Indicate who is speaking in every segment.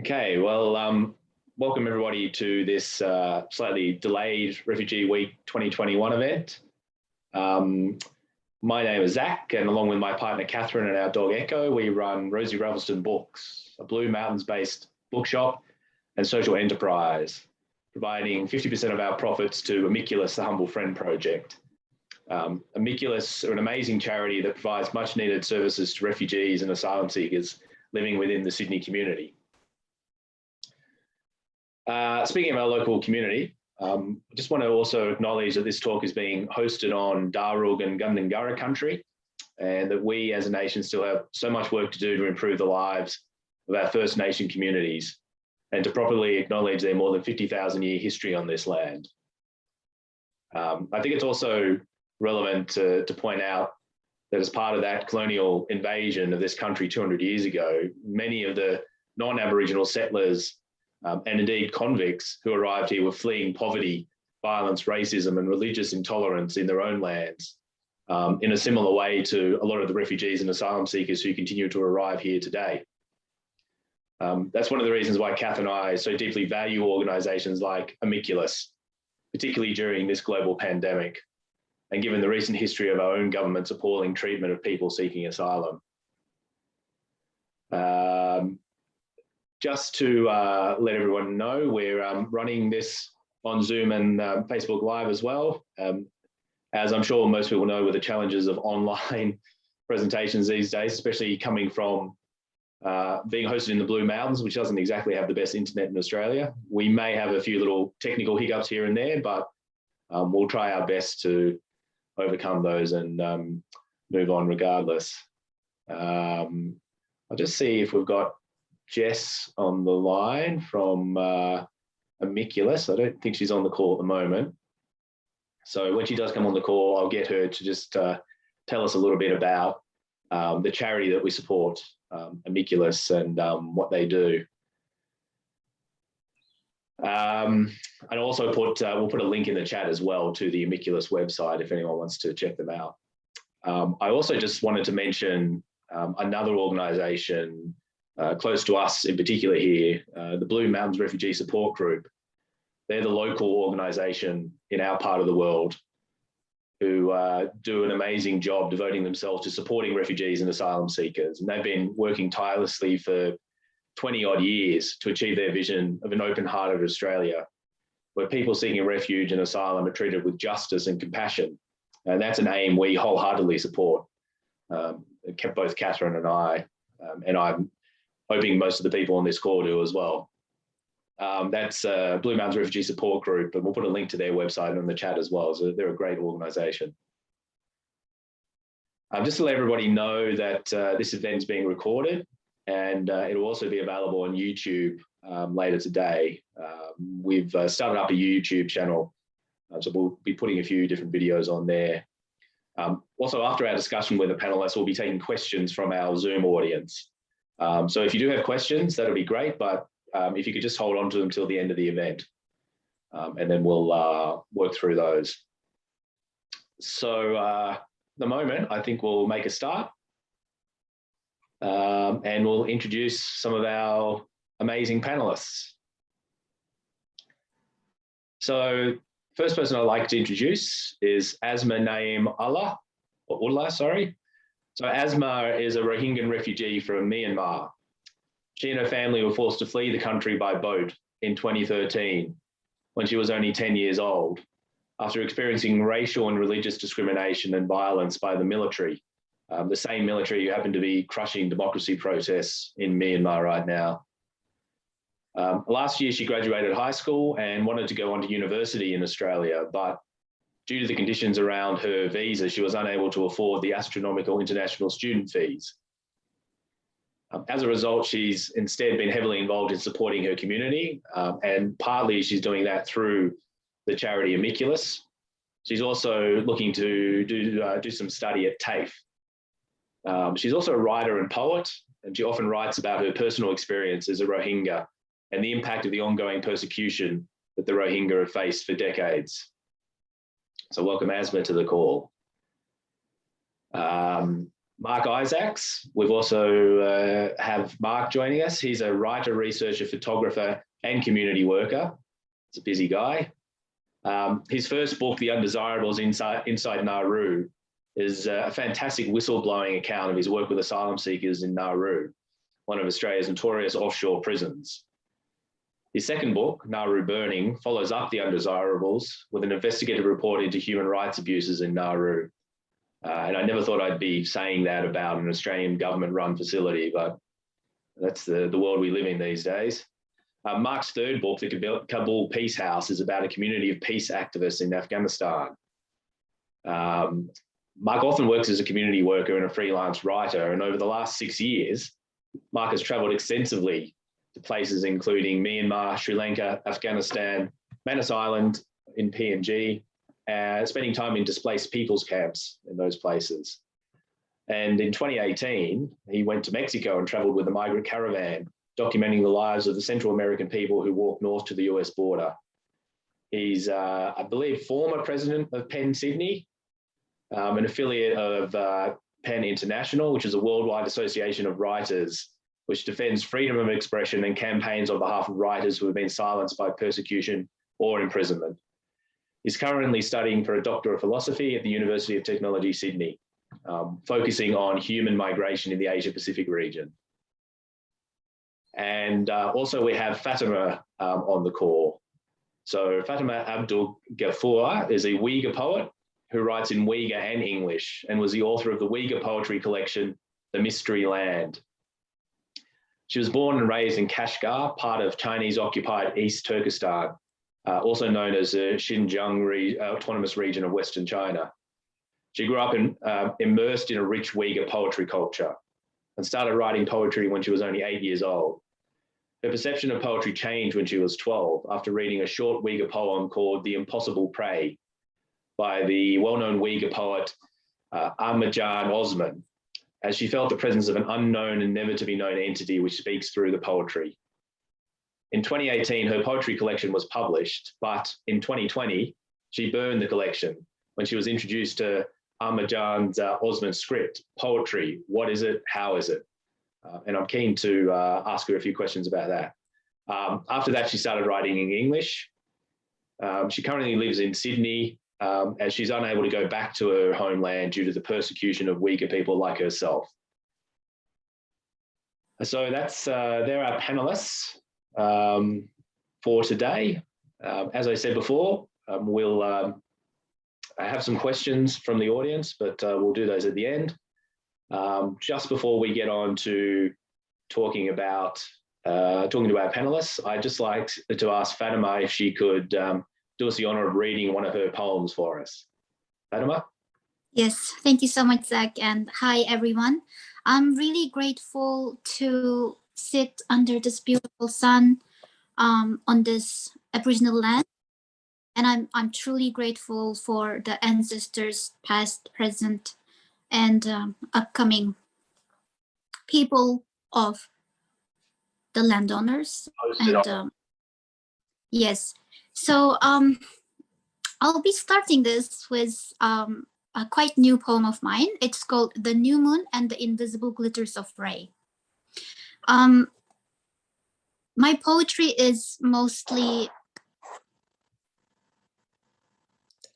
Speaker 1: Okay, well, welcome everybody to this slightly delayed Refugee Week 2021 event. My name is Zach, and along with my partner Catherine and our dog Echo, we run Rosie Ravelston Books, a Blue Mountains-based bookshop and social enterprise, providing 50% of our profits to Amiculus, the Humble Friend Project. Amiculus are an amazing charity that provides much needed services to refugees and asylum seekers living within the Sydney community. Speaking of our local community, I just want to also acknowledge that this talk is being hosted on Darug and Gundungurra country, and that we as a nation still have so much work to do to improve the lives of our First Nation communities and to properly acknowledge their more than 50,000-year history on this land. I think it's also relevant to point out that as part of that colonial invasion of this country 200 years ago, many of the non-Aboriginal settlers and indeed convicts who arrived here were fleeing poverty, violence, racism, and religious intolerance in their own lands, in a similar way to a lot of the refugees and asylum seekers who continue to arrive here today. That's one of the reasons why Kath and I so deeply value organisations like Amiculus, particularly during this global pandemic, and given the recent history of our own government's appalling treatment of people seeking asylum. Just to let everyone know, we're running this on Zoom and Facebook Live as well. As I'm sure most people know, with the challenges of online presentations these days, especially coming from being hosted in the Blue Mountains, which doesn't exactly have the best internet in Australia. We may have a few little technical hiccups here and there, but we'll try our best to overcome those and move on regardless. I'll just see if we've got Jess on the line from Amiculus. I don't think she's on the call at the moment. So when she does come on the call, I'll get her to just tell us a little bit about the charity that we support, Amiculus, and what they do. And also we'll put a link in the chat as well to the Amiculus website if anyone wants to check them out. I also just wanted to mention another organisation close to us in particular here, the Blue Mountains Refugee Support Group. They're the local organisation in our part of the world who do an amazing job devoting themselves to supporting refugees and asylum seekers. And they've been working tirelessly for 20 odd years to achieve their vision of an open-hearted Australia, where people seeking refuge and asylum are treated with justice and compassion. And that's an aim we wholeheartedly support, both Catherine and I, and I'm hoping most of the people on this call do as well. That's Blue Mountains Refugee Support Group, and we'll put a link to their website in the chat as well. So they're a great organisation. Just to let everybody know that this event is being recorded, and it'll also be available on YouTube later today. We've started up a YouTube channel, so we'll be putting a few different videos on there. Also, after our discussion with the panelists, we'll be taking questions from our Zoom audience. So if you do have questions, that'll be great, but if you could just hold on to them till the end of the event, and then we'll work through those. So at the moment, I think we'll make a start, and we'll introduce some of our amazing panelists. So first person I'd like to introduce is Asma Naeem Ullah, sorry. So Asma is a Rohingya refugee from Myanmar. She and her family were forced to flee the country by boat in 2013 when she was only 10 years old, after experiencing racial and religious discrimination and violence by the military, the same military who happen to be crushing democracy protests in Myanmar right now. Last year, she graduated high school and wanted to go on to university in Australia, but due to the conditions around her visa, she was unable to afford the astronomical international student fees. As a result, she's instead been heavily involved in supporting her community, and partly she's doing that through the charity Amiculus. She's also looking to do some study at TAFE. She's also a writer and poet, and she often writes about her personal experience as a Rohingya and the impact of the ongoing persecution that the Rohingya have faced for decades. So welcome Asma to the call. Mark Isaacs. We've also have Mark joining us. He's a writer, researcher, photographer, and community worker. He's a busy guy. His first book, The Undesirables Inside Nauru, is a fantastic whistleblowing account of his work with asylum seekers in Nauru, one of Australia's notorious offshore prisons. His second book, Nauru Burning, follows up The Undesirables with an investigative report into human rights abuses in Nauru. And I never thought I'd be saying that about an Australian government-run facility, but that's the world we live in these days. Mark's third book, The Kabul Peace House, is about a community of peace activists in Afghanistan. Mark often works as a community worker and a freelance writer, and over the last 6 years, Mark has travelled extensively to places including Myanmar, Sri Lanka, Afghanistan, Manus Island in PNG, spending time in displaced people's camps in those places. And in 2018, he went to Mexico and travelled with a migrant caravan, documenting the lives of the Central American people who walked north to the US border. He's, I believe, former president of PEN Sydney, an affiliate of PEN International, which is a worldwide association of writers which defends freedom of expression and campaigns on behalf of writers who have been silenced by persecution or imprisonment. He's currently studying for a Doctor of Philosophy at the University of Technology, Sydney, focusing on human migration in the Asia-Pacific region. And also we have Fatima on the call. So Fatima Abdul Ghafoor is a Uyghur poet who writes in Uyghur and English and was the author of the Uyghur poetry collection, The Mystery Land. She was born and raised in Kashgar, part of Chinese-occupied East Turkestan, also known as the Xinjiang Autonomous Region of Western China. She grew up immersed in a rich Uyghur poetry culture and started writing poetry when she was only 8 years old. Her perception of poetry changed when she was 12 after reading a short Uyghur poem called The Impossible Prey by the well-known Uyghur poet Ahmadjan Osman, as she felt the presence of an unknown and never-to-be-known entity which speaks through the poetry. In 2018, her poetry collection was published, but in 2020, she burned the collection when she was introduced to Ahmadjan Osman's script, Poetry, What Is It? How Is It? And I'm keen to ask her a few questions about that. After that, she started writing in English. She currently lives in Sydney, as she's unable to go back to her homeland due to the persecution of Uyghur people like herself. So that's, they're our panelists for today. As I said before, we'll have some questions from the audience, but we'll do those at the end. Just before we get on to talking to our panelists, I'd just like to ask Fatima if she could do us the honor of reading one of her poems for us. Fatima?
Speaker 2: Yes, thank you so much, Zach, and hi, everyone. I'm really grateful to sit under this beautiful sun on this Aboriginal land, and I'm truly grateful for the ancestors, past, present, and upcoming people of the landowners. And yes, so I'll be starting this with a quite new poem of mine. It's called The New Moon and the Invisible Glitters of Ray. My poetry is mostly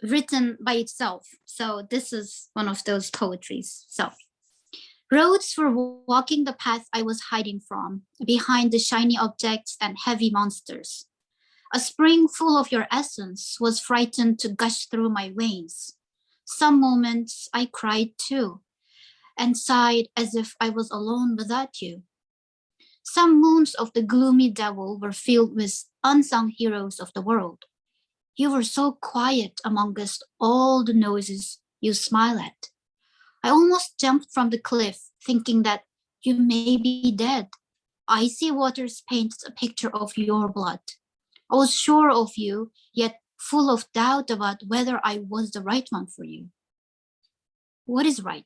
Speaker 2: written by itself. So this is one of those poetries. So, roads for walking the path I was hiding from, behind the shiny objects and heavy monsters. A spring full of your essence was frightened to gush through my veins. Some moments I cried too, and sighed as if I was alone without you. Some moons of the gloomy devil were filled with unsung heroes of the world. You were so quiet amongst all the noises you smile at. I almost jumped from the cliff, thinking that you may be dead. Icy waters painted a picture of your blood. I was sure of you, yet full of doubt about whether I was the right one for you. What is right?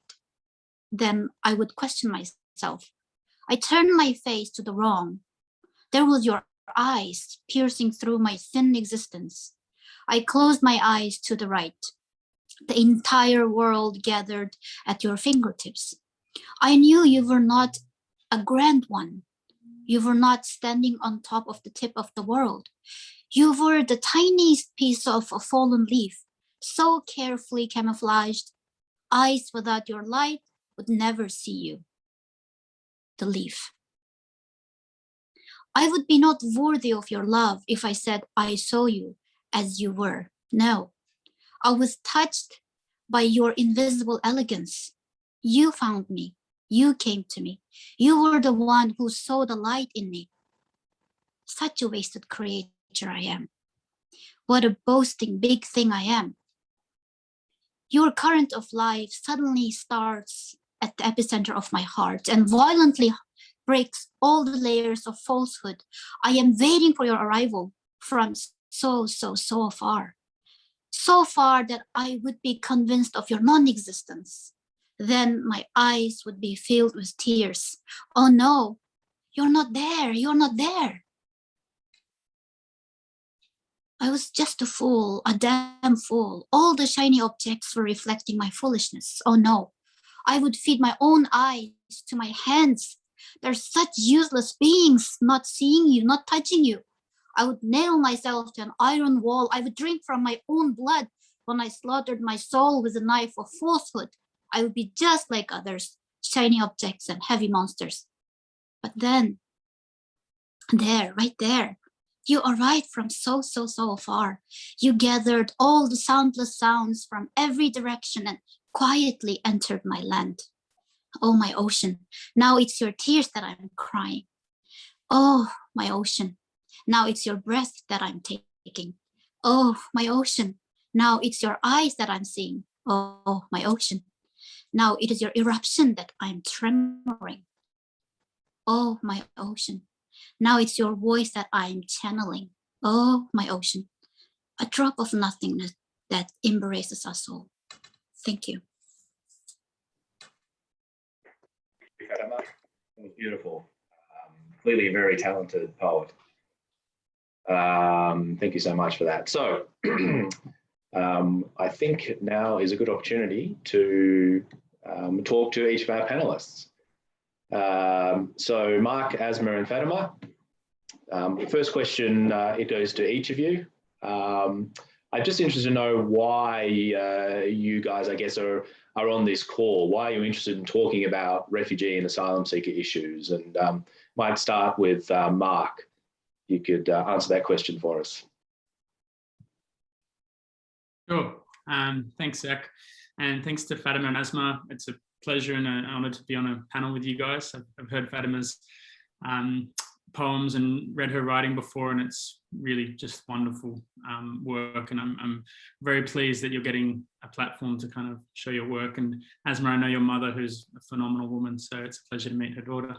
Speaker 2: Then I would question myself. I turned my face to the wrong. There was your eyes piercing through my thin existence. I closed my eyes to the right. The entire world gathered at your fingertips. I knew you were not a grand one. You were not standing on top of the tip of the world. You were the tiniest piece of a fallen leaf, so carefully camouflaged, eyes without your light would never see you. The leaf. I would be not worthy of your love if I said I saw you as you were. No, I was touched by your invisible elegance. You found me. You came to me. You were the one who saw the light in me. Such a wasted creature I am. What a boasting big thing I am. Your current of life suddenly starts at the epicenter of my heart and violently breaks all the layers of falsehood. I am waiting for your arrival from so far. So far that I would be convinced of your non-existence. Then my eyes would be filled with tears. Oh no, you're not there, you're not there. I was just a fool, a damn fool. All the shiny objects were reflecting my foolishness. Oh no, I would feed my own eyes to my hands. They're such useless beings, not seeing you, not touching you. I would nail myself to an iron wall. I would drink from my own blood when I slaughtered my soul with a knife of falsehood. I would be just like others, shiny objects and heavy monsters. But then, there, right there, you arrived from so far. You gathered all the soundless sounds from every direction and quietly entered my land. Oh, my ocean, now it's your tears that I'm crying. Oh, my ocean, now it's your breath that I'm taking. Oh, my ocean, now it's your eyes that I'm seeing. Oh, my ocean, now it is your eruption that I'm tremoring. Oh, my ocean, now it's your voice that I'm channeling. Oh, my ocean, a drop of nothingness that embraces us all. Thank you.
Speaker 1: Fatima, it was beautiful. Clearly a very talented poet. Thank you so much for that. So I think now is a good opportunity to talk to each of our panelists. So Mark, Asma and Fatima, first question, it goes to each of you. I'm just interested to know why you guys, I guess, are on this call. Why are you interested in talking about refugee and asylum seeker issues? And might start with Mark. You could answer that question for us.
Speaker 3: Sure. Thanks, Zach. And thanks to Fatima and Asma. It's a pleasure and an honor to be on a panel with you guys. I've heard Fatima's poems and read her writing before, and it's really just wonderful work. And I'm very pleased that you're getting a platform to kind of show your work. And Asma, I know your mother, who's a phenomenal woman, so it's a pleasure to meet her daughter.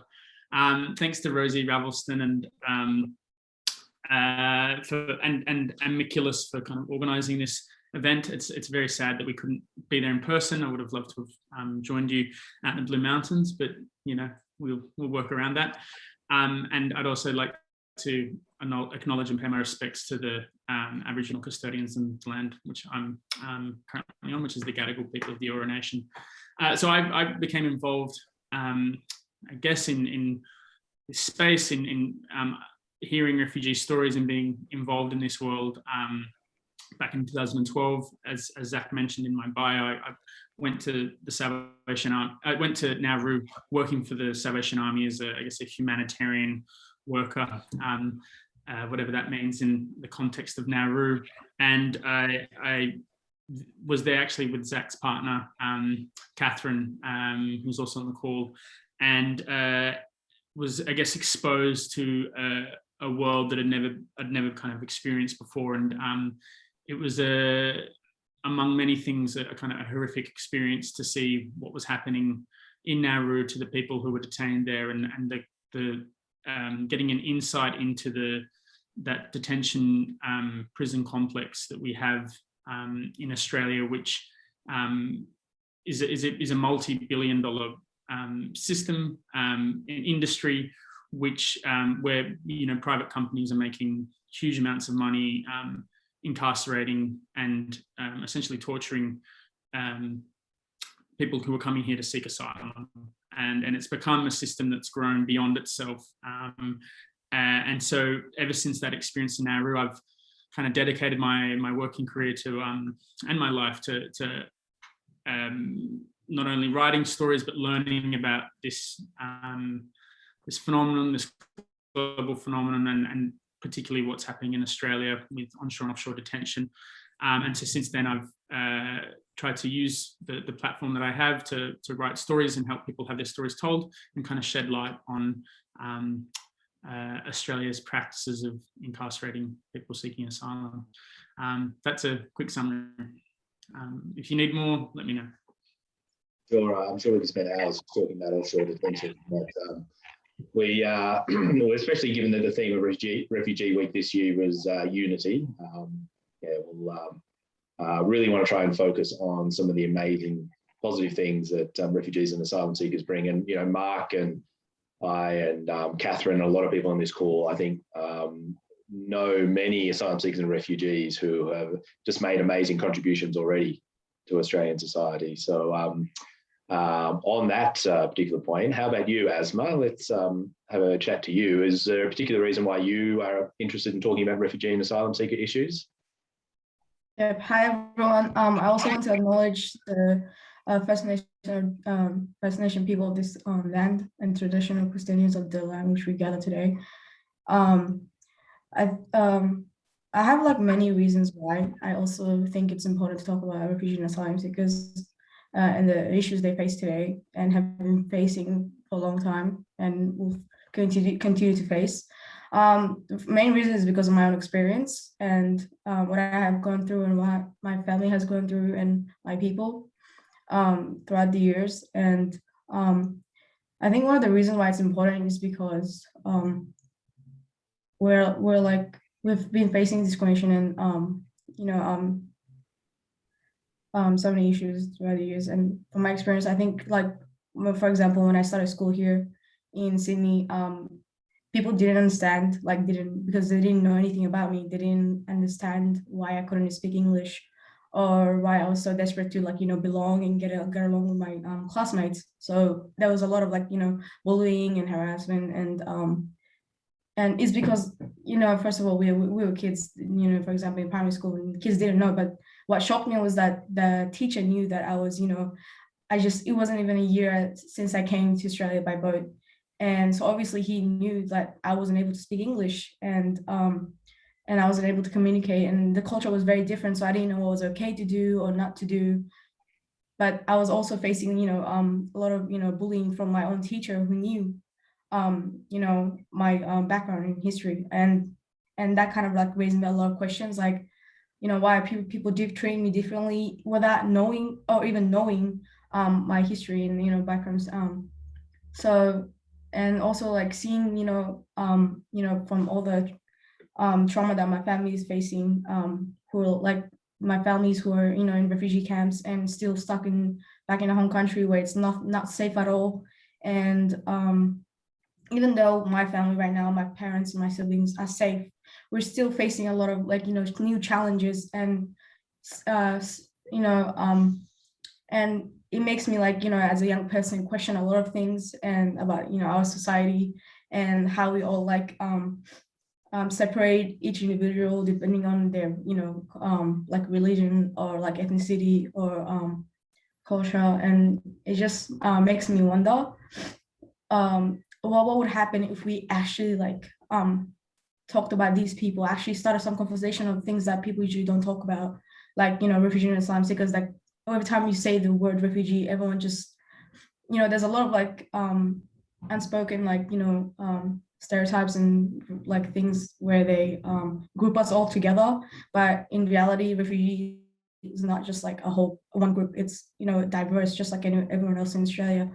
Speaker 3: Thanks to Rosie Ravelston and Miculus for kind of organising this event. It's very sad that we couldn't be there in person. I would have loved to have joined you out in the Blue Mountains, but you know, we'll work around that. And I'd also like to acknowledge and pay my respects to the Aboriginal custodians and the land which I'm currently on, which is the Gadigal people of the Eora Nation. So I became involved, I guess, in this space, in hearing refugee stories and being involved in this world back in 2012. As Zach mentioned in my bio, I went to the Salvation Army. I went to Nauru working for the Salvation Army as I guess a humanitarian worker, whatever that means in the context of Nauru. And I was there actually with Zach's partner, Catherine, who's also on the call, and was, I guess, exposed to a world that I'd never kind of experienced before. And it was among many things, a kind of a horrific experience to see what was happening in Nauru to the people who were detained there, and the getting an insight into that detention prison complex that we have in Australia, which is a multi-billion-dollar system, an industry which where private companies are making huge amounts of money, incarcerating and essentially torturing people who are coming here to seek asylum. and it's become a system that's grown beyond itself. And so ever since that experience in Nauru, I've kind of dedicated my working career to and my life to not only writing stories but learning about this this phenomenon, this global phenomenon, and particularly what's happening in Australia with onshore and offshore detention. And so since then, I've tried to use the platform that I have to write stories and help people have their stories told and kind of shed light on Australia's practices of incarcerating people seeking asylum. That's a quick summary. If you need more, let me know.
Speaker 1: Sure, I'm sure we could spend hours talking about offshore detention, but we, especially given that the theme of Refugee Week this year was unity, we'll really want to try and focus on some of the amazing positive things that refugees and asylum seekers bring. And, you know, Mark and I and Catherine and a lot of people on this call, I think, know many asylum seekers and refugees who have just made amazing contributions already to Australian society. So on that particular point, how about you, Asma? Let's have a chat to you. Is there a particular reason why you are interested in talking about refugee and asylum seeker issues?
Speaker 4: Yep. Hi, everyone. I also want to acknowledge the First Nation people of this land and traditional custodians of the land which we gather today. I have like many reasons why. I also think it's important to talk about refugee and asylum seekers and the issues they face today and have been facing for a long time and will continue to face. The main reason is because of my own experience and what I have gone through and what my family has gone through and my people throughout the years. And I think one of the reasons why it's important is because we've been facing discrimination and so many issues throughout the years. And from my experience, I think, like, for example, when I started school here in Sydney, people didn't understand, because they didn't know anything about me. They didn't understand why I couldn't speak English or why I was so desperate to belong and get along with my classmates. So there was a lot of bullying and harassment, and it's because, first of all, we were kids, for example, in primary school, and kids didn't know. But what shocked me was that the teacher knew that I was, it wasn't even a year since I came to Australia by boat. And so obviously he knew that I wasn't able to speak English and I wasn't able to communicate, and the culture was very different. So I didn't know what was okay to do or not to do. But I was also facing, a lot of, bullying from my own teacher who knew, my background in history. And that kind of raised me a lot of questions, why people treat me differently without knowing or even knowing my history and, backgrounds. So, and also seeing, from all the trauma that my family is facing, who are my families who are, in refugee camps and still stuck back in a home country where it's not safe at all. And even though my family right now, my parents and my siblings are safe, we're still facing a lot of new challenges, and and it makes me as a young person question a lot of things and about our society and how we all separate each individual depending on their religion or ethnicity or culture. And it just makes me wonder what would happen if we actually talked about these people, actually started some conversation of things that people usually don't talk about, refugee and asylum seekers. Every time you say the word refugee, everyone just, there's a lot of unspoken stereotypes and things where they group us all together. But in reality, refugee is not just one group. It's diverse, just like everyone else in Australia.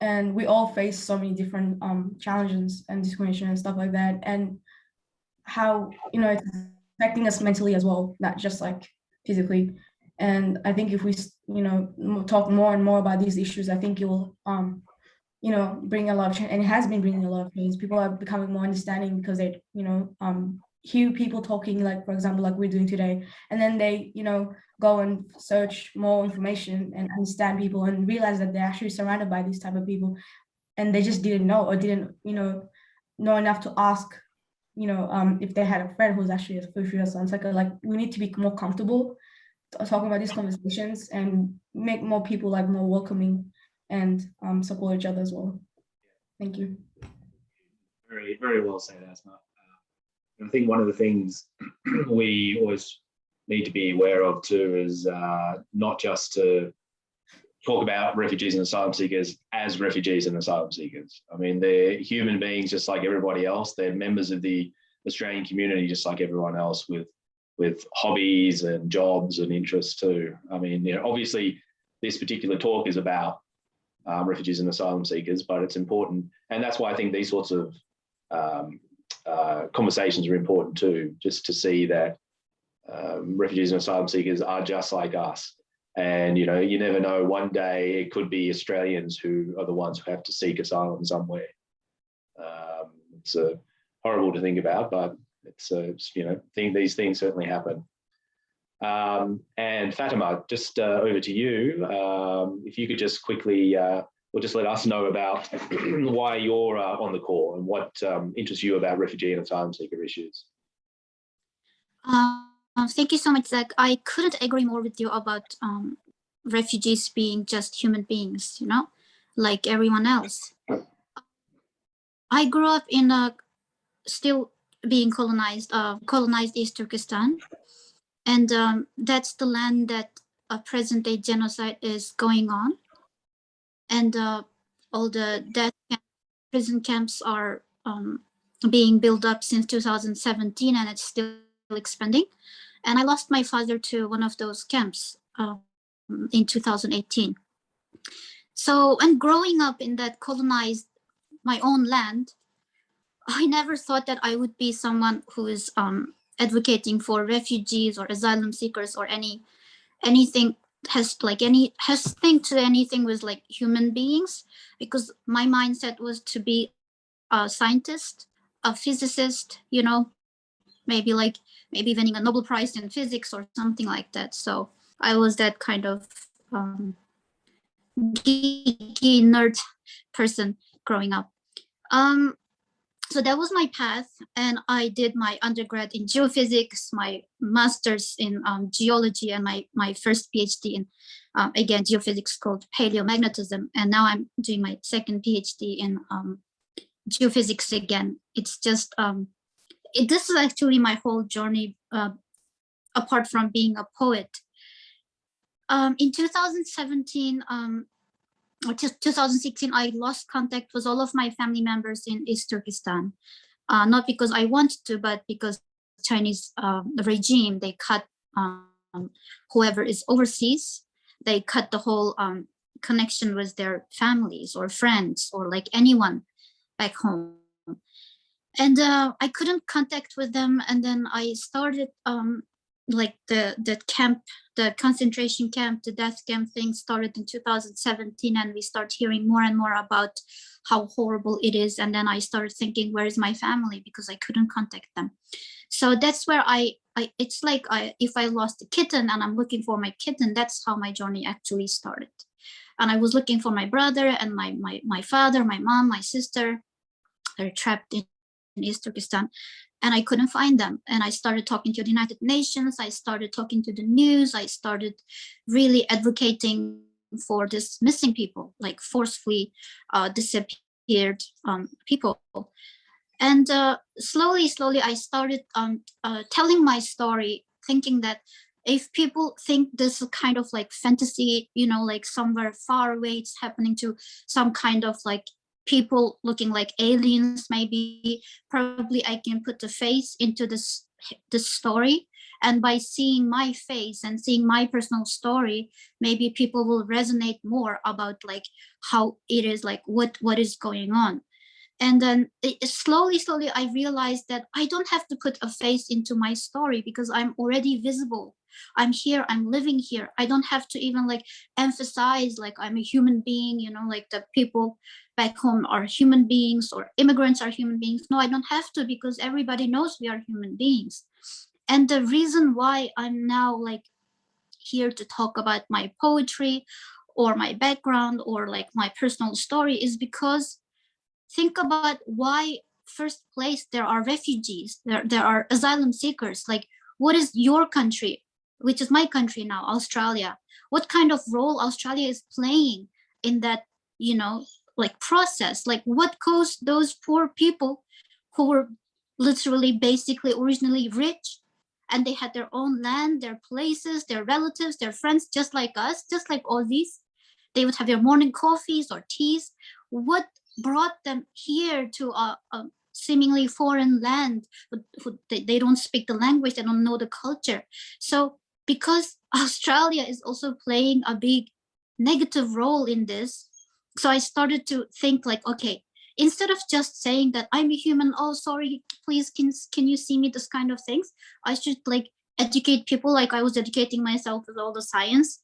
Speaker 4: And we all face so many different challenges and discrimination and stuff like that, and how it's affecting us mentally as well, not just physically. And I think if we talk more and more about these issues, I think it will bring a lot of change, and it has been bringing a lot of change. People are becoming more understanding because they hear people talking, like, for example, like we're doing today, and then they, go and search more information and understand people and realize that they're actually surrounded by these type of people, and they just didn't know or didn't, know enough to ask, if they had a friend who's actually a refugee asylum seeker. Like, we need to be more comfortable talking about these conversations and make more people like more welcoming and support each other as well. Thank you.
Speaker 1: Very, very well said, Asma. I think one of the things we always need to be aware of too is not just to talk about refugees and asylum seekers as refugees and asylum seekers. I mean, they're human beings just like everybody else. They're members of the Australian community just like everyone else, with hobbies and jobs and interests too. I mean, obviously this particular talk is about refugees and asylum seekers, but it's important. And that's why I think these sorts of conversations are important too, just to see that refugees and asylum seekers are just like us. And, you never know, one day it could be Australians who are the ones who have to seek asylum somewhere. It's horrible to think about, but it's these things certainly happen. And Fatima, just over to you. If you could just quickly, or just let us know about why you're on the call and what interests you about refugee and asylum seeker issues.
Speaker 2: Thank you so much, Zach. I couldn't agree more with you about refugees being just human beings, like everyone else. I grew up in still being colonized East Turkestan. And that's the land that present day genocide is going on. And all the prison camps are being built up since 2017, and it's still expanding. And I lost my father to one of those camps in 2018. So, and growing up in that colonized, my own land, I never thought that I would be someone who is advocating for refugees or asylum seekers or anything has thing to anything with like human beings, because my mindset was to be a scientist, a physicist, maybe winning a Nobel Prize in physics or something like that. So I was that kind of geeky nerd person growing up. So that was my path, and I did my undergrad in geophysics, my master's in geology, and my first PhD in, again, geophysics called paleomagnetism. And now I'm doing my second PhD in geophysics again. It's just, this is actually my whole journey, apart from being a poet. In 2017, or 2016, I lost contact with all of my family members in East Turkestan, not because I wanted to, but because Chinese regime, they cut whoever is overseas, they cut the whole connection with their families or friends or like anyone back home. And I couldn't contact with them. And then I started like the camp, the concentration camp, the death camp thing started in 2017, and we start hearing more and more about how horrible it is. And then I started thinking, where is my family? Because I couldn't contact them. So that's where it's like if I lost a kitten and I'm looking for my kitten, that's how my journey actually started. And I was looking for my brother and my father, my mom, my sister. They're trapped in East Turkestan. And I couldn't find them. And I started talking to the United Nations. I started talking to the news. I started really advocating for this missing people, like forcefully disappeared people. And slowly, I started telling my story, thinking that if people think this is kind of like fantasy, like somewhere far away, it's happening to some kind of like people looking like aliens, maybe probably I can put a face into this story, and by seeing my face and seeing my personal story, maybe people will resonate more about like how it is, like what is going on. And then slowly I realized that I don't have to put a face into my story because I'm already visible. I'm here, I'm living here. I don't have to even like emphasize like I'm a human being, you know, like the people back home are human beings or immigrants are human beings. No, I don't have to, because everybody knows we are human beings. And the reason why I'm now like here to talk about my poetry or my background or like my personal story is because think about why first place there are refugees, there are asylum seekers. Like, what is your country, which is my country now, Australia, what kind of role Australia is playing in that, you know, like process? Like, what caused those poor people who were literally basically originally rich and they had their own land, their places, their relatives, their friends, just like us, just like Aussies, they would have their morning coffees or teas. What brought them here to a seemingly foreign land? They don't speak the language, they don't know the culture. So because Australia is also playing a big negative role in this, so I started to think like, okay, instead of just saying that I'm a human, oh sorry, please can you see me, this kind of things, I should like educate people like I was educating myself with all the science.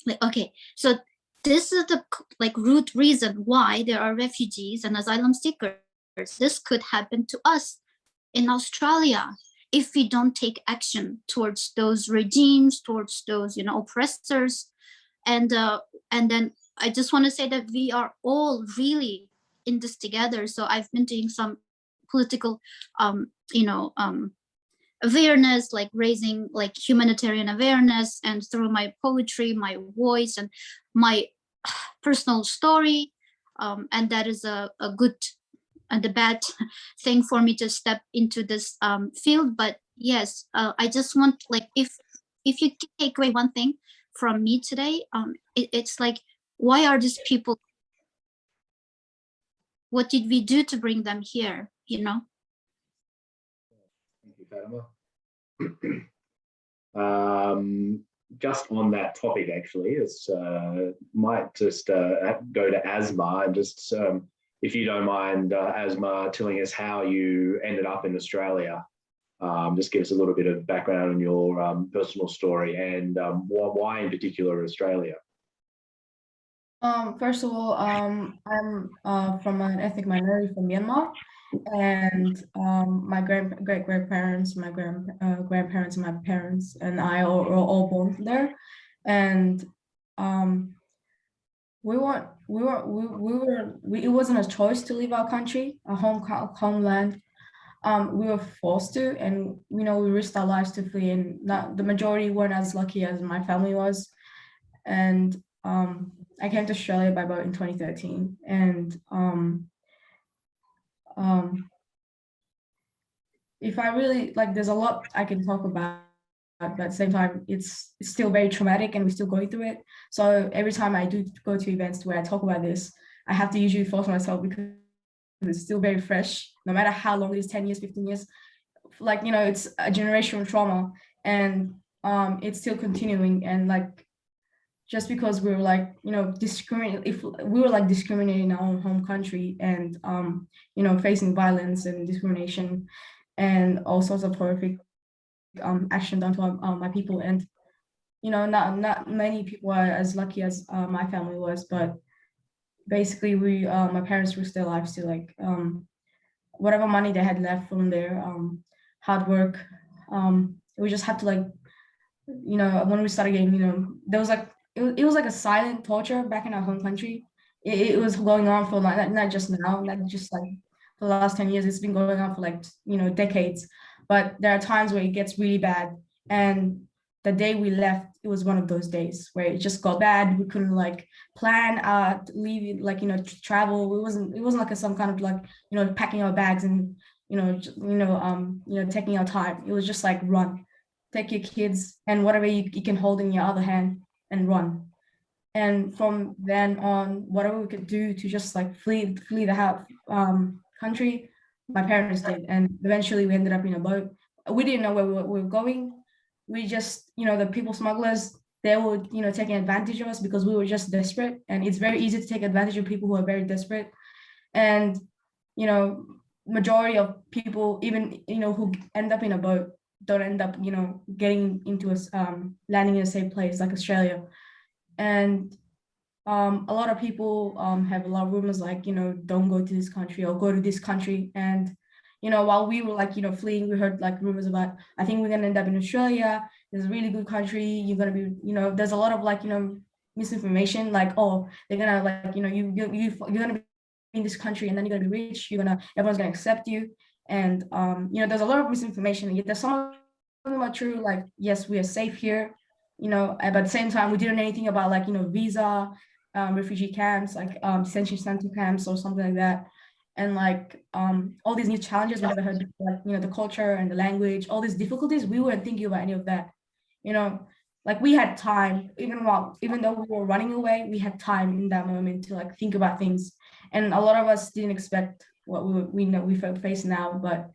Speaker 2: Like, okay, so this is the like root reason why there are refugees and asylum seekers. This could happen to us in Australia if we don't take action towards those regimes, towards those, you know, oppressors. And then I just want to say that we are all really in this together. So I've been doing some political awareness, like raising like humanitarian awareness, and through my poetry, my voice, and my personal story, and that is a good and a bad thing for me to step into this field. But yes, I just want, like, if you can take away one thing from me today, it's like, why are these people, what did we do to bring them here, you know?
Speaker 1: Thank you, Fatima. Just on that topic, actually, it's might just go to Asma, and just if you don't mind, Asma, telling us how you ended up in Australia. Just give us a little bit of background on your personal story, and why in particular Australia.
Speaker 4: First of all, I'm from an ethnic minority from Myanmar, and my great grandparents, my grandparents, and my parents, and I were all born there, and it wasn't a choice to leave our country, our homeland. We were forced to, and you know, we risked our lives to flee, and not the majority weren't as lucky as my family was, and I came to Australia by about in 2013, and if I really like, there's a lot I can talk about, but at the same time, it's still very traumatic, and we're still going through it. So every time I do go to events where I talk about this, I have to usually force myself, because it's still very fresh, no matter how long it is, 10 years, 15 years. Like, you know, it's a generational trauma, and it's still continuing. And like, just because we were like, you know, if we were like discriminating in our own home country, and you know, facing violence and discrimination and all sorts of horrific action done to my people. And you know, not many people are as lucky as my family was, but basically my parents risked their lives to like whatever money they had left from their hard work. We just had to, like, you know, when we started getting, you know, there was like, it was like a silent torture back in our home country. It was going on for like, not just now, not just like for the last 10 years, it's been going on for like, you know, decades. But there are times where it gets really bad. And the day we left, it was one of those days where it just got bad. We couldn't like plan leave, like, you know, travel. It wasn't like some kind of like, you know, packing our bags and, you know, taking our time. It was just like, run, take your kids and whatever you can hold in your other hand and run. And from then on, whatever we could do to just like flee the country, my parents did. And eventually we ended up in a boat. We didn't know where we were going. We just, you know, the people smugglers, they were, you know, taking advantage of us because we were just desperate. And it's very easy to take advantage of people who are very desperate. And, you know, majority of people, even, you know, who end up in a boat, don't end up, you know, getting into a landing in a safe place like Australia. And a lot of people have a lot of rumors like, you know, don't go to this country or go to this country. And, you know, while we were like, you know, fleeing, we heard like rumors about, I think we're gonna end up in Australia. It's a really good country. You're gonna be, you know, there's a lot of like, you know, misinformation, like, oh, they're gonna like, you know, you're gonna be in this country and then you're gonna be rich. Everyone's gonna accept you. And you know, there's a lot of misinformation. There's some of them are true. Like, yes, we are safe here, you know, but at the same time, we didn't know anything about like, you know, visa, refugee camps, like detention center camps or something like that. And like all these new challenges we never heard before, like, you know, the culture and the language, all these difficulties, we weren't thinking about any of that, you know. Like we had time, even though we were running away, we had time in that moment to like think about things. And a lot of us didn't expect what we know we face now. But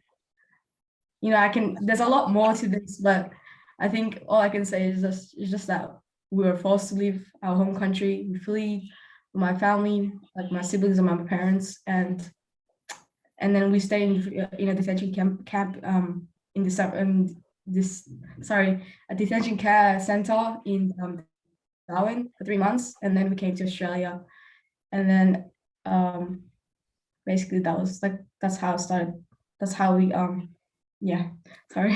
Speaker 4: you know, there's a lot more to this, but I think all I can say is just that we were forced to leave our home country. We fled with my family, like my siblings and my parents, and then we stayed in a detention camp in a detention care center in Darwin for 3 months, and then we came to Australia, and then basically that's how it started. That's how we yeah, sorry.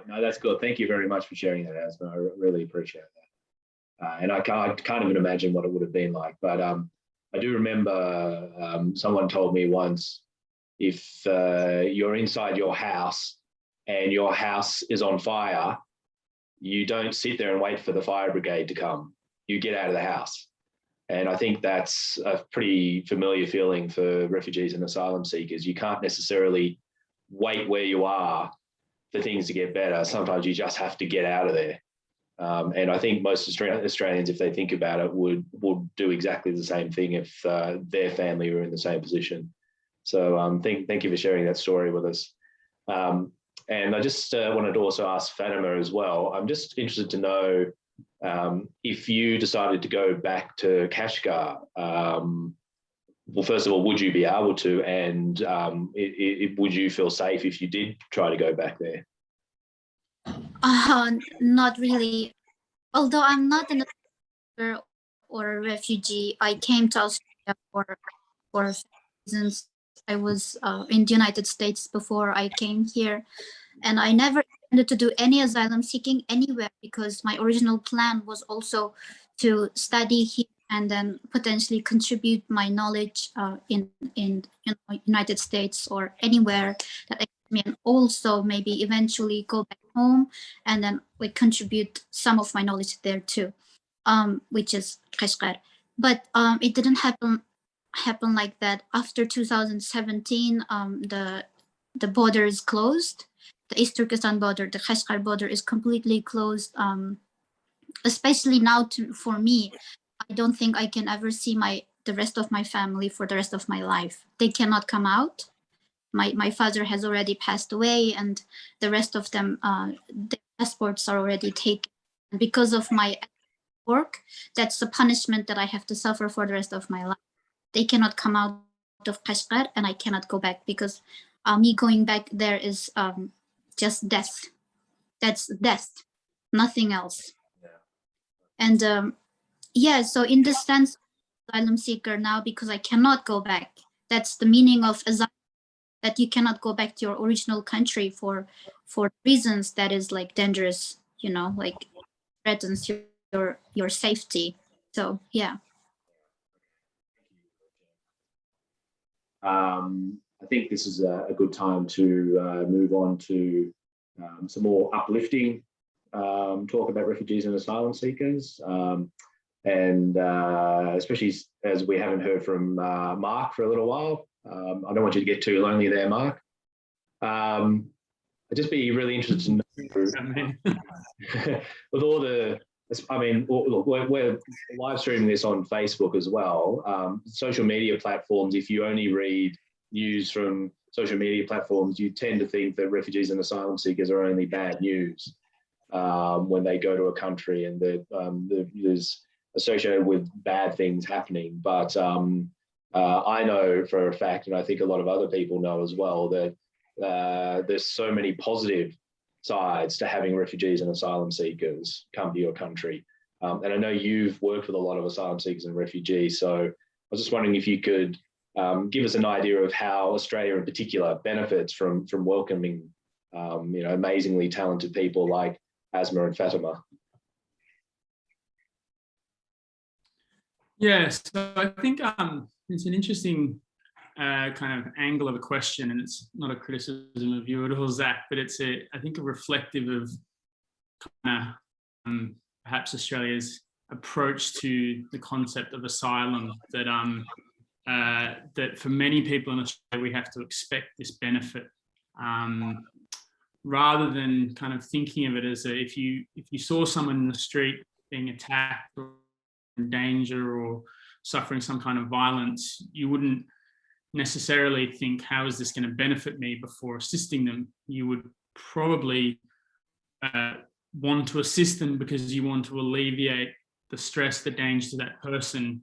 Speaker 1: No, that's good. Thank you very much for sharing that, Asma. I really appreciate that. And I can't even imagine what it would have been like. But I do remember someone told me once, if you're inside your house and your house is on fire, you don't sit there and wait for the fire brigade to come. You get out of the house. And I think that's a pretty familiar feeling for refugees and asylum seekers. You can't necessarily wait where you are for things to get better. Sometimes you just have to get out of there. And I think most Australians, if they think about it, would do exactly the same thing if their family were in the same position. So thank you for sharing that story with us. And I just wanted to also ask Fatima as well. I'm just interested to know if you decided to go back to Kashgar, well, first of all, would you be able to, and would you feel safe if you did try to go back there?
Speaker 2: Not really. Although I'm not an asylum or a refugee, I came to Australia for reasons. I was in the United States before I came here, and I never intended to do any asylum seeking anywhere because my original plan was also to study here and then potentially contribute my knowledge in United States or anywhere that I can, and also maybe eventually go back home and then we contribute some of my knowledge there too, which is Kashgar. But it didn't happen like that. After 2017, the border is closed. The East Turkestan border, the Kashgar border is completely closed. Especially now for me, I don't think I can ever see the rest of my family for the rest of my life. They cannot come out. My father has already passed away, and the rest of them, their passports are already taken. And because of my work, that's the punishment that I have to suffer for the rest of my life. They cannot come out of Kashgar, and I cannot go back because me going back there is just death. That's death, nothing else. And yeah, so in this sense, asylum seeker now because I cannot go back. That's the meaning of asylum, that you cannot go back to your original country for reasons that is like dangerous, you know, like threatens your safety. So yeah.
Speaker 1: I think this is a good time to move on to some more uplifting talk about refugees and asylum seekers. And especially as we haven't heard from Mark for a little while. I don't want you to get too lonely there, Mark. I'd just be really interested to know, with all the, I mean, look, we're live streaming this on Facebook as well. Social media platforms, if you only read news from social media platforms, you tend to think that refugees and asylum seekers are only bad news when they go to a country and there's associated with bad things happening. But I know for a fact, and I think a lot of other people know as well, that there's so many positive sides to having refugees and asylum seekers come to your country. And I know you've worked with a lot of asylum seekers and refugees, so I was just wondering if you could give us an idea of how Australia in particular benefits from welcoming amazingly talented people like Asma and Fatima.
Speaker 3: Yes, so I think it's an interesting kind of angle of a question, and it's not a criticism of you at all, Zach, but it's I think a reflective of kind of perhaps Australia's approach to the concept of asylum, that that for many people in Australia we have to expect this benefit, rather than kind of thinking of it as if you saw someone in the street being attacked or in danger or suffering some kind of violence, you wouldn't necessarily think, how is this going to benefit me, before assisting them. You would probably want to assist them because you want to alleviate the stress, the danger to that person.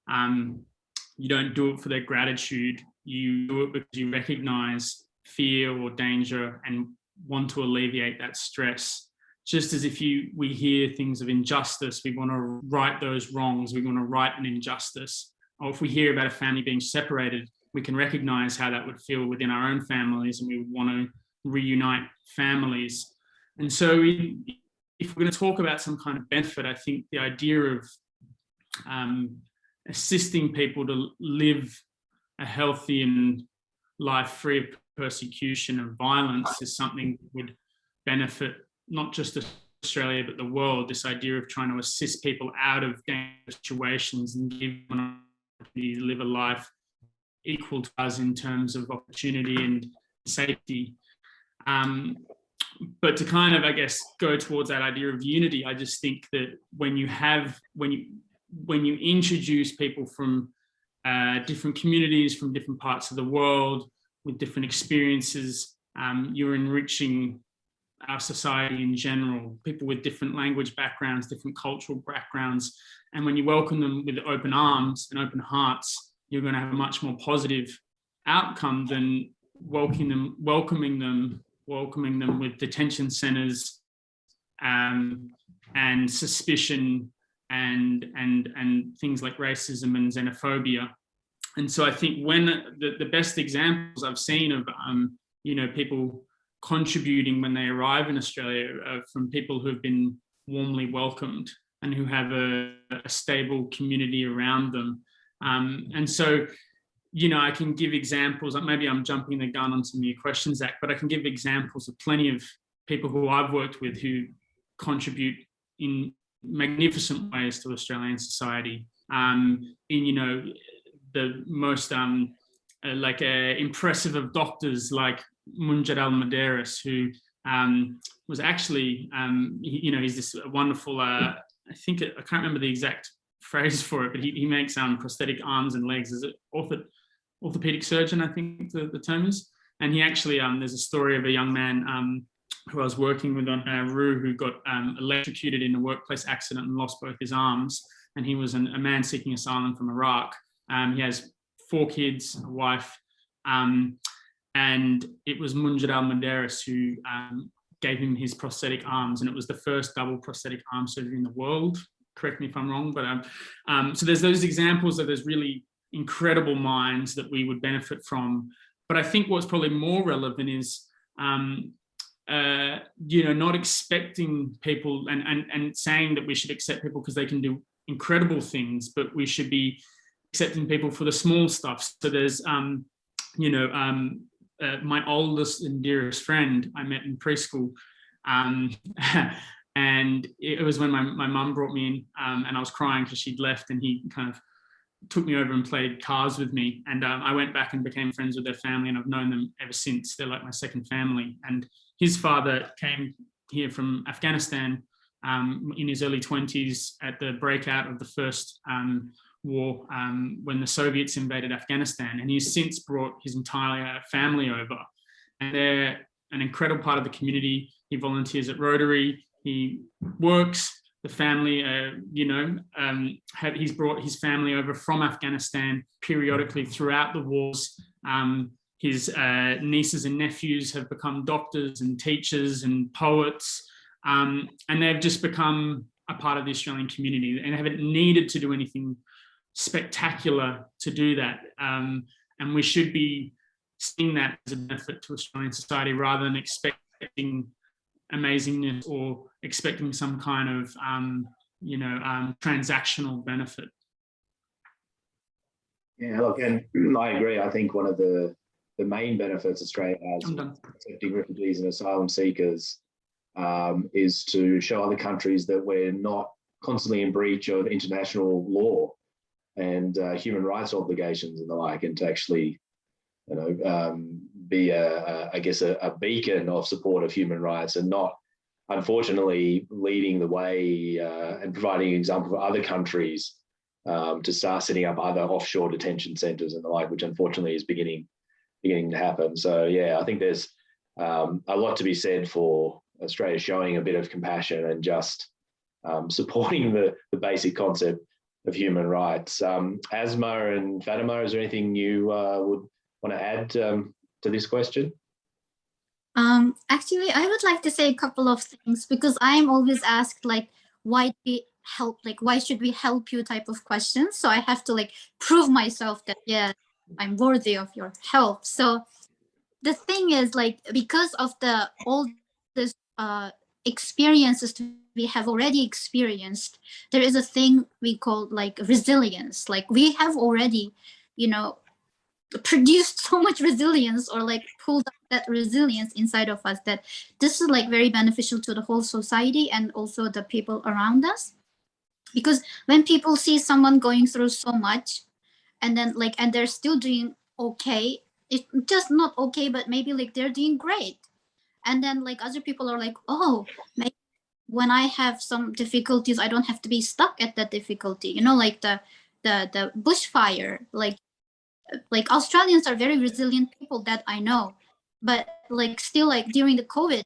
Speaker 3: You don't do it for their gratitude. You do it because you recognize fear or danger and want to alleviate that stress. Just as if we hear things of injustice, we want to right those wrongs, we want to right an injustice. Or if we hear about a family being separated, we can recognize how that would feel within our own families, and we would want to reunite families. And so if we're going to talk about some kind of benefit, I think the idea of assisting people to live a healthy and life free of persecution and violence is something that would benefit not just Australia, but the world. This idea of trying to assist people out of dangerous situations and give them an opportunity to live a life equal to us in terms of opportunity and safety. But to kind of, I guess, go towards that idea of unity, I just think that when you introduce people from different communities, from different parts of the world, with different experiences, you're enriching our society in general, people with different language backgrounds, different cultural backgrounds. And when you welcome them with open arms and open hearts, you're going to have a much more positive outcome than welcoming them with detention centers and suspicion and things like racism and xenophobia. And so I think when the best examples I've seen of people contributing when they arrive in Australia from people who have been warmly welcomed and who have a stable community around them. And so, I can give examples. Maybe I'm jumping the gun on some of your questions, Zach, but I can give examples of plenty of people who I've worked with who contribute in magnificent ways to Australian society. The most impressive of doctors like Munjad al-Madaris, who was actually, he's this wonderful, I can't remember the exact phrase for it, but he makes prosthetic arms and legs. Is it orthopedic surgeon, I think the term is. And he actually, there's a story of a young man who I was working with on Nauru who got electrocuted in a workplace accident and lost both his arms. And he was a man seeking asylum from Iraq. He has 4 kids, a wife, and it was Munjad al-Madaris who gave him his prosthetic arms, and it was the first double prosthetic arm surgery in the world. Correct me if I'm wrong, but so there's those examples of those really incredible minds that we would benefit from. But I think what's probably more relevant is not expecting people and saying that we should accept people because they can do incredible things, but we should be accepting people for the small stuff. So there's my oldest and dearest friend I met in preschool, and it was when my mum brought me in, and I was crying because she'd left, and he kind of took me over and played cards with me, and I went back and became friends with their family, and I've known them ever since. They're like my second family. And his father came here from Afghanistan in his early 20s at the breakout of the first war, when the Soviets invaded Afghanistan, and he's since brought his entire family over, and they're an incredible part of the community. He volunteers at Rotary, he works. The family, he's brought his family over from Afghanistan periodically throughout the wars. his nieces and nephews have become doctors and teachers and poets, and they've just become a part of the Australian community and haven't needed to do anything spectacular to do that. And we should be seeing that as a benefit to Australian society rather than expecting amazingness or expecting some kind of, transactional benefit.
Speaker 1: Yeah, look, and I agree. I think one of the main benefits Australia has accepting refugees and asylum seekers is to show other countries that we're not constantly in breach of international law and human rights obligations and the like, and to actually, be a beacon of support of human rights and not, unfortunately, leading the way and providing an example for other countries to start setting up other offshore detention centres and the like, which unfortunately is beginning to happen. So yeah, I think there's a lot to be said for Australia showing a bit of compassion and just supporting the basic concept of human rights. Asma and Fatima, is there anything you would want to add to this question?
Speaker 2: Actually, I would like to say a couple of things, because I'm always asked why do we help, why should we help you type of questions. So I have to prove myself that, yeah, I'm worthy of your help. So the thing is, because of all this experiences we have already experienced, there is a thing we call resilience. We have already, produced so much resilience, or pulled up that resilience inside of us, that this is very beneficial to the whole society and also the people around us. Because when people see someone going through so much and then and they're still doing okay, it's just not okay, but maybe they're doing great, and then other people are oh, maybe when I have some difficulties I don't have to be stuck at that difficulty, the bushfire, Australians are very resilient people that I know, but still during the COVID,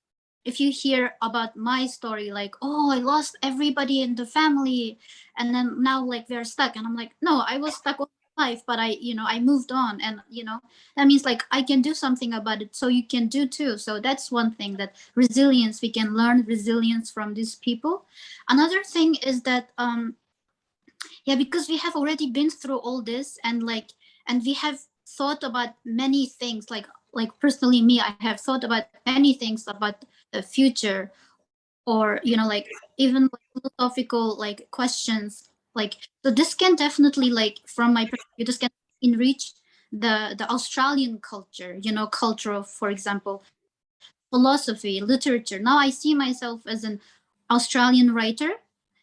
Speaker 2: if you hear about my story, oh, I lost everybody in the family, and then now we're stuck, and I'm no, I was stuck all my life, but I moved on, and that means I can do something about it, so you can do too. So that's one thing, that resilience, we can learn resilience from these people. Another thing is that yeah, because we have already been through all this, and we have thought about many things, like personally me, I have thought about many things about the future, or even philosophical questions, so this can definitely from my perspective, this can enrich the Australian culture, culture of, for example, philosophy, literature. Now I see myself as an Australian writer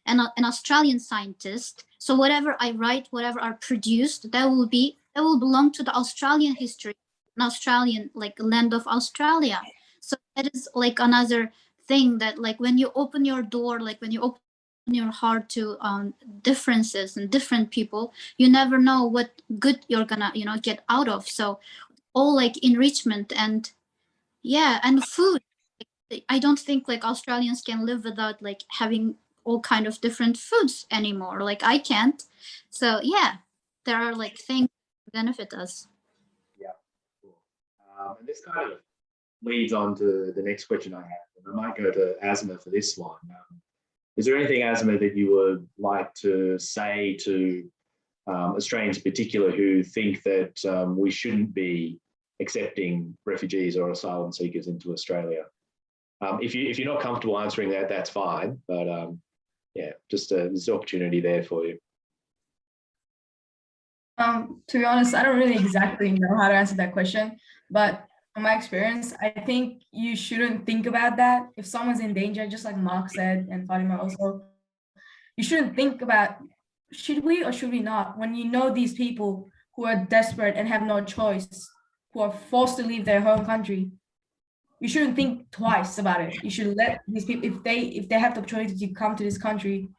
Speaker 2: and an Australian scientist. So whatever I write, whatever are produced, that will belong to the Australian history, an Australian land of Australia. So that is another thing, that when you open your door, when you open your heart to differences and different people, you never know what good you're gonna get out of. So all enrichment, and yeah, and food. I don't think Australians can live without having all kind of different foods anymore. I can't. So yeah, there are things that benefit us.
Speaker 1: Yeah, cool. And this kind of leads on to the next question I have. And I might go to Asma for this one. Is there anything, Asma, that you would like to say to Australians in particular who think that we shouldn't be accepting refugees or asylum seekers into Australia? If you're not comfortable answering that, that's fine. But yeah, just there's an opportunity there for you.
Speaker 4: To be honest, I don't really exactly know how to answer that question, but from my experience, I think you shouldn't think about that. If someone's in danger, just like Mark said, and Fatima also, you shouldn't think about, should we or should we not? When you know these people who are desperate and have no choice, who are forced to leave their home country, you shouldn't think twice about it. You should let these people, if they have the opportunity to come to this country,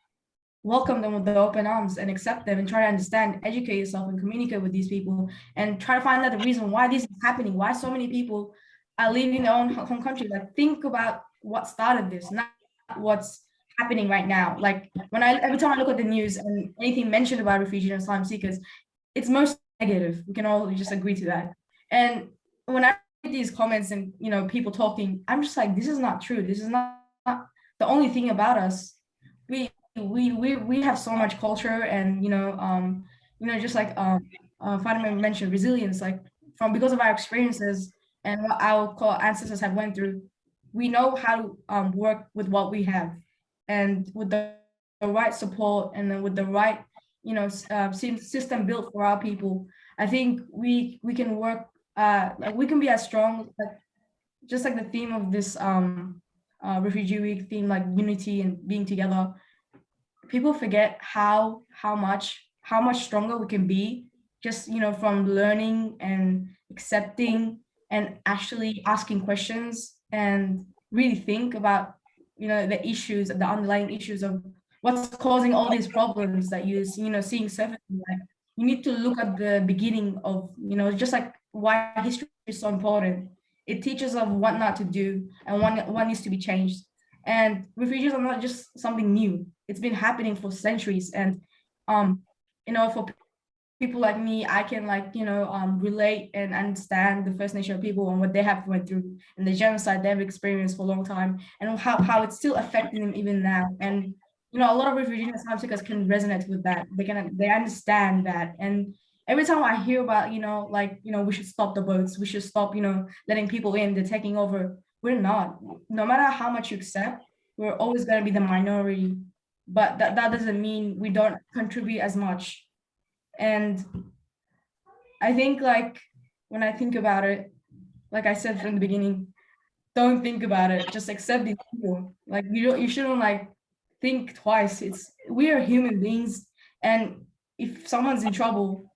Speaker 4: welcome them with the open arms and accept them, and try to understand, educate yourself, and communicate with these people, and try to find out the reason why this is happening, why so many people are leaving their own home country. Think about what started this, not what's happening right now. Every time I look at the news and anything mentioned about refugees and asylum seekers, it's most negative. We can all just agree to that. And when I read these comments and, you know, people talking, I'm just like, this is not true. This is not the only thing about us. We have so much culture, and, just like Fatima mentioned, resilience, like because of our experiences and what our ancestors have went through, we know how to work with what we have, and with the right support, and then with the right, system built for our people. I think we can work, like we can be as strong, like just like the theme of this Refugee Week theme, like unity and being together. People forget how much stronger we can be, just, from learning and accepting and actually asking questions, and really think about, the issues, the underlying issues of what's causing all these problems that seeing surfacing. Like, you need to look at the beginning of, just like why history is so important. It teaches of what not to do and what needs to be changed. And refugees are not just something new. It's been happening for centuries. And for people like me, I can, like, relate and understand the First Nation people and what they have went through, and the genocide they've experienced for a long time, and how it's still affecting them even now. And a lot of refugees and asylum seekers can resonate with that. They understand that. And every time I hear about, we should stop the boats, we should stop, letting people in, they're taking over. We're not. No matter how much you accept, we're always going to be the minority. But that doesn't mean we don't contribute as much. And I think, like, when I think about it, like I said from the beginning, don't think about it. Just accept these people. Like, you shouldn't, like, think twice. We are human beings, and if someone's in trouble,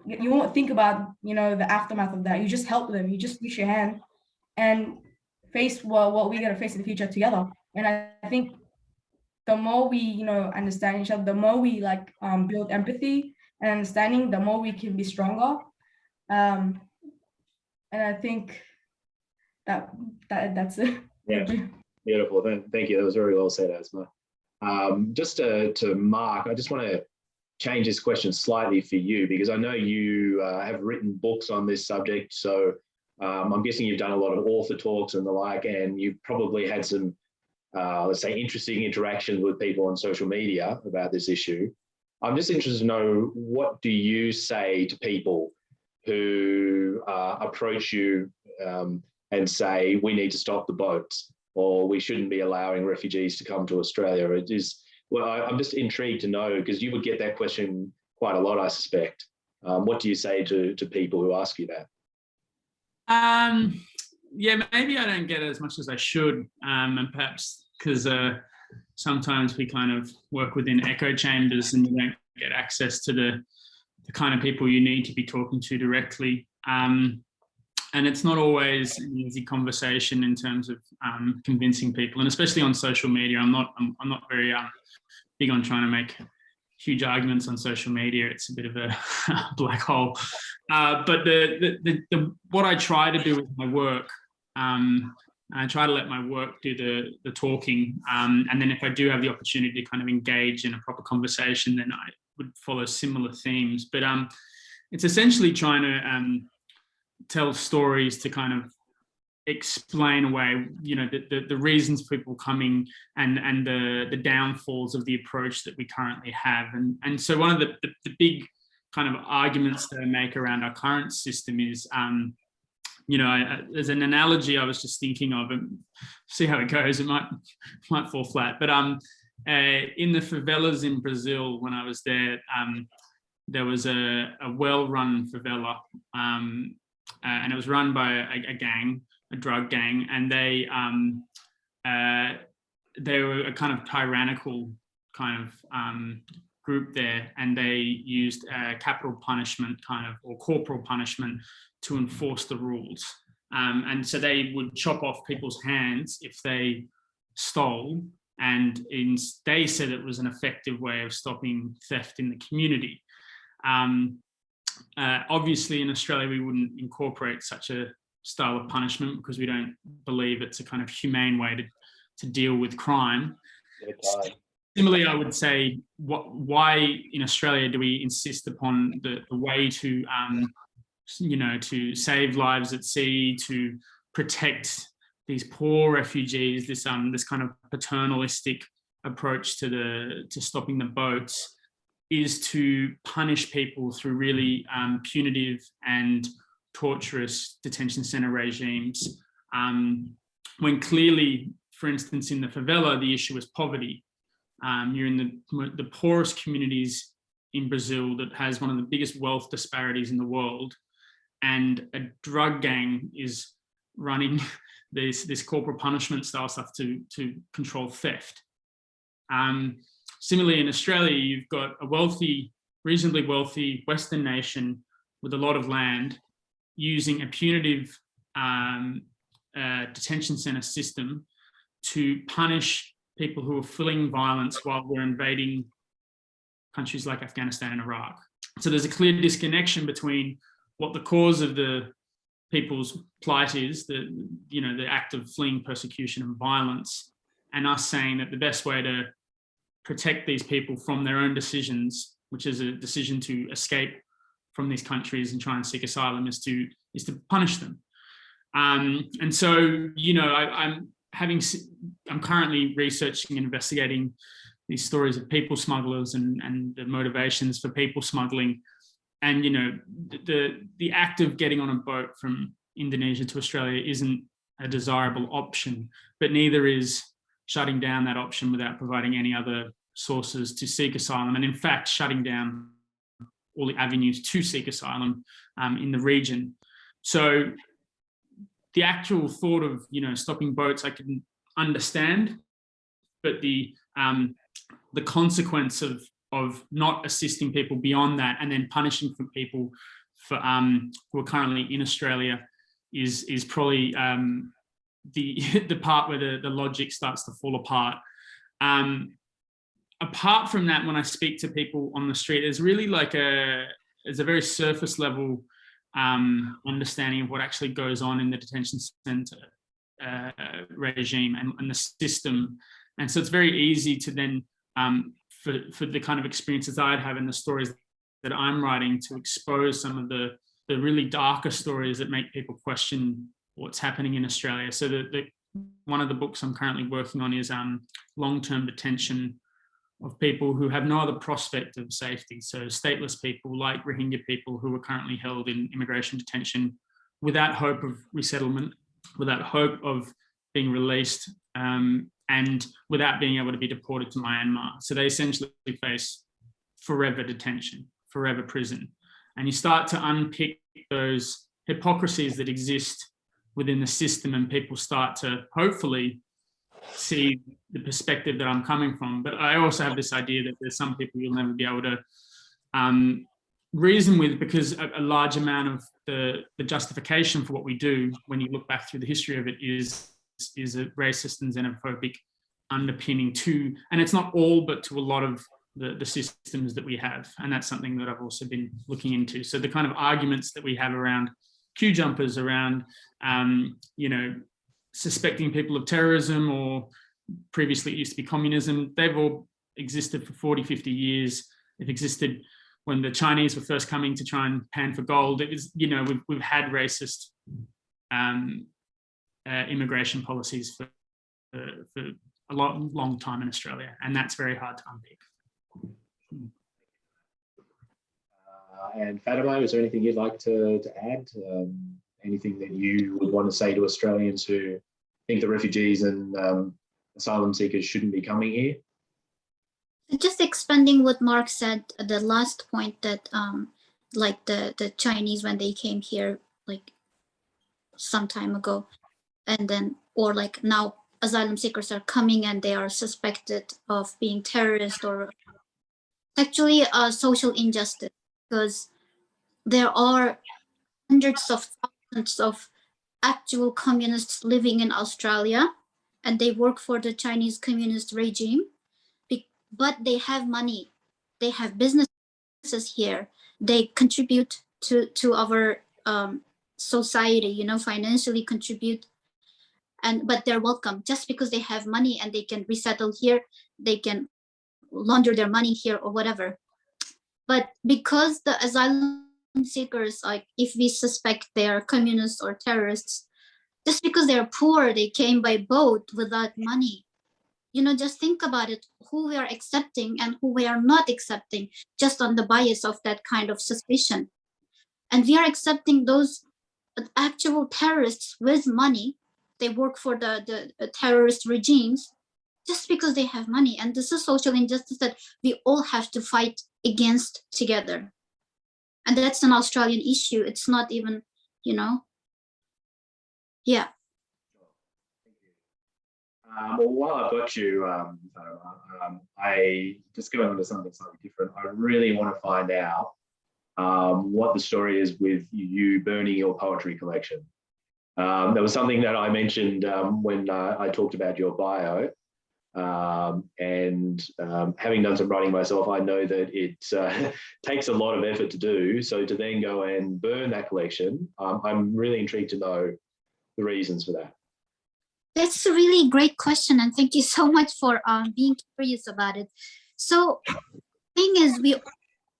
Speaker 4: you won't think about, the aftermath of that. You just help them. You just reach your hand and face what we gotta face in the future together. And I think the more we, understand each other, the more we, like, build empathy and understanding, the more we can be stronger. And I think that's it.
Speaker 1: Yeah, beautiful. Thank you. That was very well said, Asma. Just to Mark, I just want to change this question slightly for you, because I know you have written books on this subject. So I'm guessing you've done a lot of author talks and the like, and you've probably had some, let's say, interesting interactions with people on social media about this issue. I'm just interested to know, what do you say to people who approach you and say, we need to stop the boats, or we shouldn't be allowing refugees to come to Australia? I'm just intrigued to know, because you would get that question quite a lot, I suspect. What do you say to people who ask you that?
Speaker 3: Yeah, maybe I don't get as much as I should, and perhaps because sometimes we kind of work within echo chambers and you don't get access to the kind of people you need to be talking to directly. And it's not always an easy conversation in terms of convincing people, and especially on social media. I'm not very big on trying to make huge arguments on social media. It's a bit of a black hole. But what I try to do with my work, I try to let my work do the talking. And then if I do have the opportunity to kind of engage in a proper conversation, then I would follow similar themes. But it's essentially trying to tell stories to kind of explain away, the reasons for people coming and the downfalls of the approach that we currently have. And so one of the big kind of arguments that I make around our current system is, there's an analogy I was just thinking of, and see how it goes. It might fall flat, but in the favelas in Brazil, when I was there, there was a well-run favela, and it was run by a gang, a drug gang, and they were a kind of tyrannical kind of group there, and they used capital punishment or corporal punishment to enforce the rules. And so they would chop off people's hands if they stole, and they said it was an effective way of stopping theft in the community. Obviously, in Australia, we wouldn't incorporate such a style of punishment because we don't believe it's a kind of humane way to deal with crime. Similarly, I would say, why in Australia do we insist upon the way to to save lives at sea, to protect these poor refugees, this kind of paternalistic approach to stopping the boats, is to punish people through really punitive and torturous detention center regimes, when clearly, for instance, in the favela, the issue is poverty. You're in the poorest communities in Brazil that has one of the biggest wealth disparities in the world, and a drug gang is running this corporal punishment style stuff to control theft. Similarly, in Australia, you've got a reasonably wealthy Western nation with a lot of land using a punitive detention center system to punish people who are fleeing violence while we're invading countries like Afghanistan and Iraq. So there's a clear disconnection between what the cause of the people's plight is, the act of fleeing persecution and violence, and us saying that the best way to protect these people from their own decisions, which is a decision to escape from these countries and try and seek asylum, is to punish them. And so, I'm currently researching and investigating these stories of people smugglers and the motivations for people smuggling. And, the act of getting on a boat from Indonesia to Australia isn't a desirable option, but neither is shutting down that option without providing any other sources to seek asylum. And in fact, shutting down all the avenues to seek asylum in the region. So the actual thought of, stopping boats, I can understand, but the consequence of not assisting people beyond that and then punishing for people who are currently in Australia is probably the part where the logic starts to fall apart. Apart from that, when I speak to people on the street, there's really there's a very surface level understanding of what actually goes on in the detention centre regime and the system. And so it's very easy to then, for the kind of experiences I'd have and the stories that I'm writing, to expose some of the really darker stories that make people question what's happening in Australia. So one of the books I'm currently working on is long-term detention of people who have no other prospect of safety. So stateless people like Rohingya people who are currently held in immigration detention without hope of resettlement, without hope of being released, and without being able to be deported to Myanmar. So they essentially face forever detention, forever prison. And you start to unpick those hypocrisies that exist within the system, and people start to hopefully see the perspective that I'm coming from. But I also have this idea that there's some people you'll never be able to reason with, because a large amount of the justification for what we do, when you look back through the history of it, is a racist and xenophobic underpinning to, and it's not all, but to a lot of the systems that we have. And that's something that I've also been looking into. So the kind of arguments that we have around queue jumpers, around suspecting people of terrorism, or previously it used to be communism, they've all existed for 40, 50 years. They've existed when the Chinese were first coming to try and pan for gold. It was, we've had racist immigration policies for a long time in Australia, and that's very hard to unpick.
Speaker 1: And Fatima, is there anything you'd like to add? Anything that you would want to say to Australians who think that refugees and asylum seekers shouldn't be coming here?
Speaker 2: Just expanding what Mark said, the last point that like the Chinese, when they came here like some time ago, and then, or like now asylum seekers are coming and they are suspected of being terrorists, or actually a social injustice, because there are hundreds of thousands of actual communists living in Australia, and they work for the Chinese communist regime, but they have money, they have businesses here, they contribute to our society, financially contribute, but they're welcome just because they have money and they can resettle here, they can launder their money here or whatever. But because the asylum seekers, like if we suspect they're communists or terrorists, just because they're poor, they came by boat without money. Just think about it, who we are accepting and who we are not accepting, just on the bias of that kind of suspicion. And we are accepting those actual terrorists with money. They work for the terrorist regimes just because they have money. And this is social injustice that we all have to fight against together. And that's an Australian issue. It's not even, yeah.
Speaker 1: Well, while I've got you, I just going on to something slightly different. I really want to find out what the story is with you burning your poetry collection. That was something that I mentioned when I talked about your bio. And having done some writing myself, I know that it takes a lot of effort to do. So to then go and burn that collection, I'm really intrigued to know the reasons for that.
Speaker 2: That's a really great question, and thank you so much for being curious about it. So, thing is, we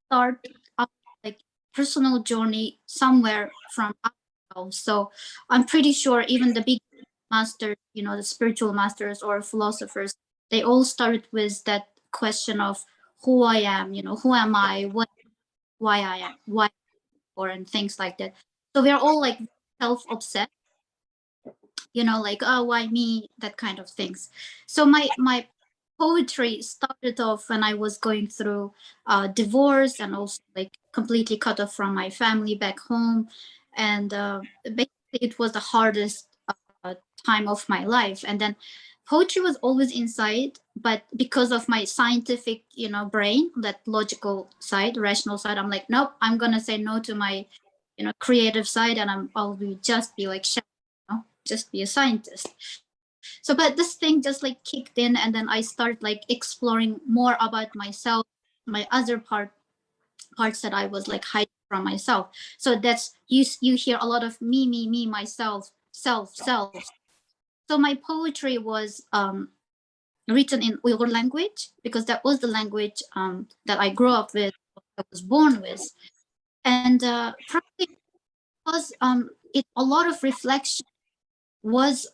Speaker 2: start our like personal journey somewhere from ourselves. So, I'm pretty sure even the big masters, the spiritual masters or philosophers, they all started with that question of who I am. Who am I? Why I am? Why? Or and things like that. So we're all like self-obsessed. Like, oh, why me, that kind of things. So my poetry started off when I was going through divorce, and also like completely cut off from my family back home, and basically it was the hardest time of my life. And then poetry was always inside, but because of my scientific brain, that logical side, rational side, I'm like, nope, I'm gonna say no to my creative side, and I'll just be like just be a scientist. So but this thing just like kicked in, and then I started like exploring more about myself, my other parts that I was like hiding from myself. So that's you hear a lot of me, myself, self. So my poetry was written in Uyghur language, because that was the language that I grew up with, I was born with. And probably because it a lot of reflection was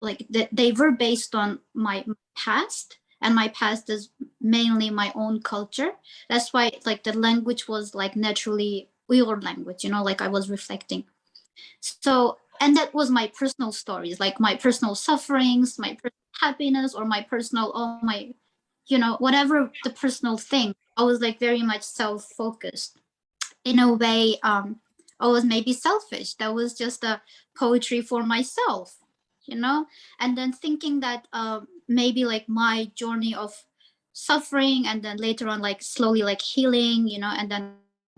Speaker 2: like they were based on my past, and my past is mainly my own culture. That's why like the language was like naturally Uyghur language, like I was reflecting. So, and that was my personal stories, like my personal sufferings, my personal happiness, or my personal, my whatever the personal thing. I was like very much self-focused in a way. I was maybe selfish. That was just a poetry for myself, and then thinking that maybe like my journey of suffering, and then later on like slowly like healing, and then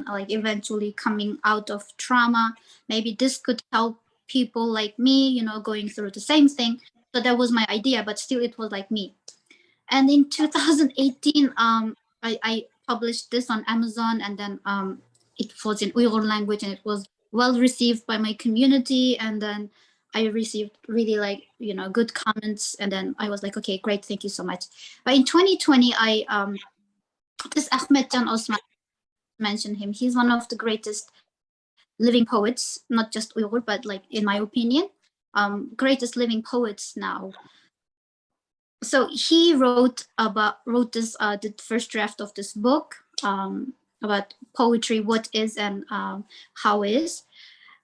Speaker 2: like eventually coming out of trauma, maybe this could help people like me, going through the same thing. So that was my idea, but still it was like me. And in 2018 I published this on Amazon, and then it was in Uyghur language, and it was well received by my community. And then I received really like good comments, and then I was like, okay, great, thank you so much. But in 2020 I this Ahmed Can Osman, mentioned him, he's one of the greatest living poets, not just Uyghur, but like in my opinion, greatest living poets now. So he wrote this the first draft of this book about poetry, what is and how is.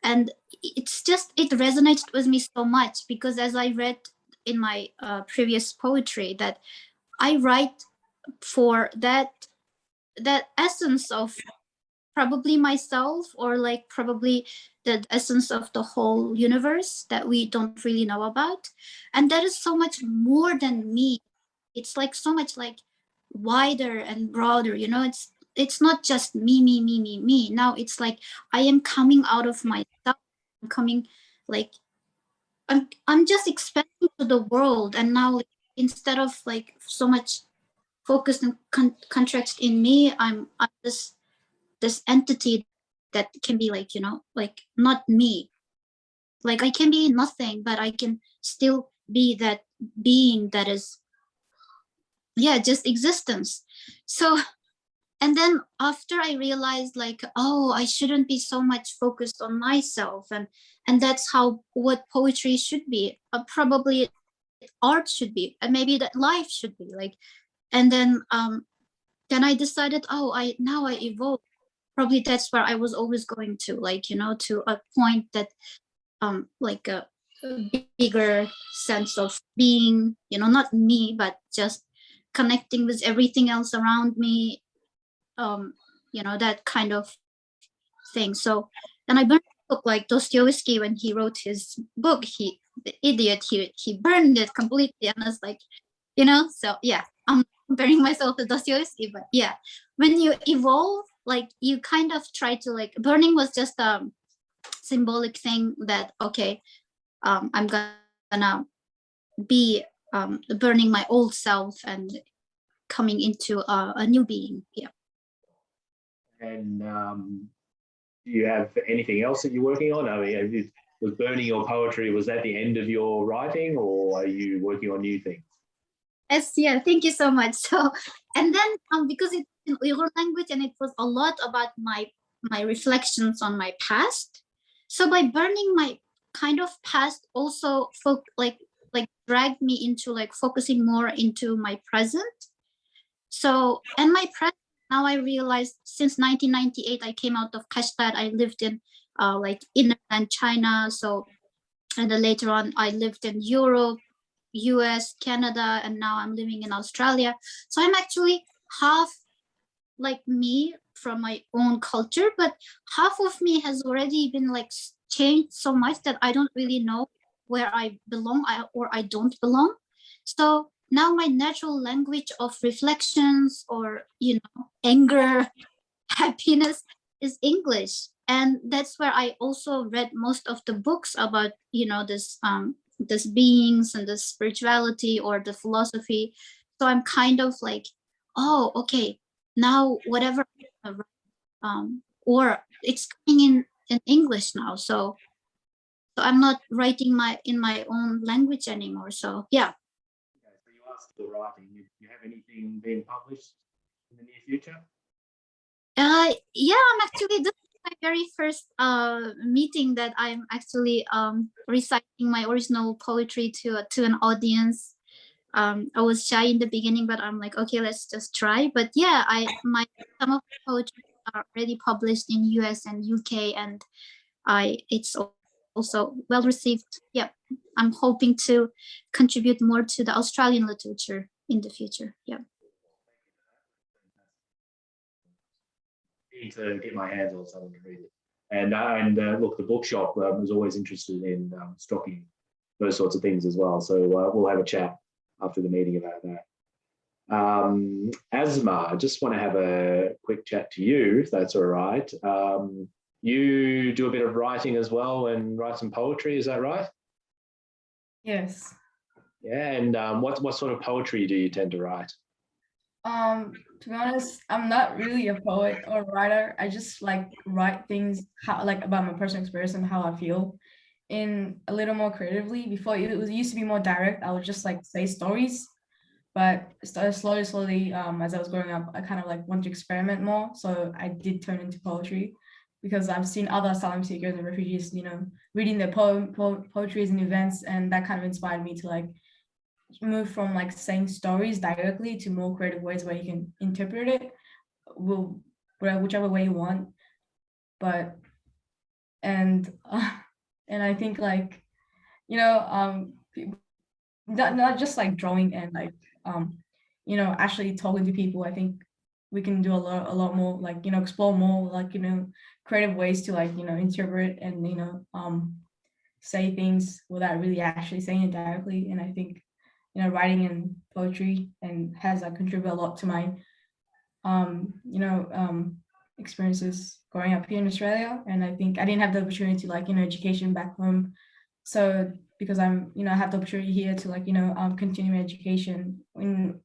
Speaker 2: And it resonated with me so much, because as I read in my previous poetry, that I write for that essence of probably myself, or like probably the essence of the whole universe that we don't really know about. And that is so much more than me. It's like so much like wider and broader, it's not just me. Now it's like I am coming out of myself. I'm coming like I'm just expanding to the world. And now like, instead of like so much focused and contracts in me, I'm this entity that can be like like not me. Like I can be nothing, but I can still be that being that is just existence. So and then after I realized like, oh, I shouldn't be so much focused on myself, and that's how what poetry should be, probably art should be, and maybe that life should be like. And then I decided, oh, I evolved. Probably that's where I was always going to, like, to a point that like a bigger sense of being, not me, but just connecting with everything else around me, that kind of thing. So then I burned a book like Dostoevsky. When he wrote his book, the idiot, he burned it completely, and I was like, so yeah, I'm comparing myself to Dostoevsky, but yeah, when you evolve, like, you kind of try to, like, burning was just a symbolic thing that, okay, I'm gonna be burning my old self and coming into a new being. Yeah.
Speaker 1: And do you have anything else that you're working on? I mean, was burning your poetry, was that the end of your writing, or are you working on new things?
Speaker 2: Yes, yeah, thank you so much. So, and then because it's in Uyghur language and it was a lot about my reflections on my past. So by burning, my kind of past also like dragged me into like focusing more into my present. So, and my present, now I realized since 1998 I came out of Kashgar. I lived in like inland China. So, and then later on I lived in Europe, US, Canada, and now I'm living in Australia. So I'm actually half like me from my own culture, but half of me has already been like changed so much that I don't really know where I belong, or I don't belong. So now my natural language of reflections, or anger, happiness, is English. And that's where I also read most of the books about this beings and the spirituality or the philosophy. So I'm kind of like, oh, okay, now whatever, or it's coming in English now. So I'm not writing in my own language anymore. So yeah.
Speaker 1: Okay, so you are still writing. You have anything being published in the near future?
Speaker 2: Yeah, I'm actually, this is my very first meeting that I'm actually reciting my original poetry to an audience. I was shy in the beginning, but I'm like, okay, let's just try. But yeah, some of the poetry are already published in US and UK, and it's also well received. Yeah, I'm hoping to contribute more to the Australian literature in the future. Yeah.
Speaker 1: Need to get my hands on someone to read it. And look, the bookshop was always interested in stocking those sorts of things as well. So we'll have a chat after the meeting about that. Asma, I just want to have a quick chat to you, if that's all right. You do a bit of writing as well and write some poetry, is that right?
Speaker 4: Yes.
Speaker 1: Yeah, and what sort of poetry do you tend to write?
Speaker 4: To be honest, I'm not really a poet or writer. I just like write things about my personal experience and how I feel in a little more creatively. Before it used to be more direct. I would just like say stories, but slowly, as I was growing up, I kind of like want to experiment more. So I did turn into poetry because I've seen other asylum seekers and refugees, reading their poetries and events, and that kind of inspired me to like move from like saying stories directly to more creative ways where you can interpret it whichever way you want. But and I think like not just like drawing and like actually talking to people. I think we can do a lot more, like explore more like creative ways to like interpret and say things without really actually saying it directly. And I think writing and poetry and has contributed a lot to my experiences growing up here in Australia. And I think I didn't have the opportunity to like education back home, so because I'm I have the opportunity here to like continue my education in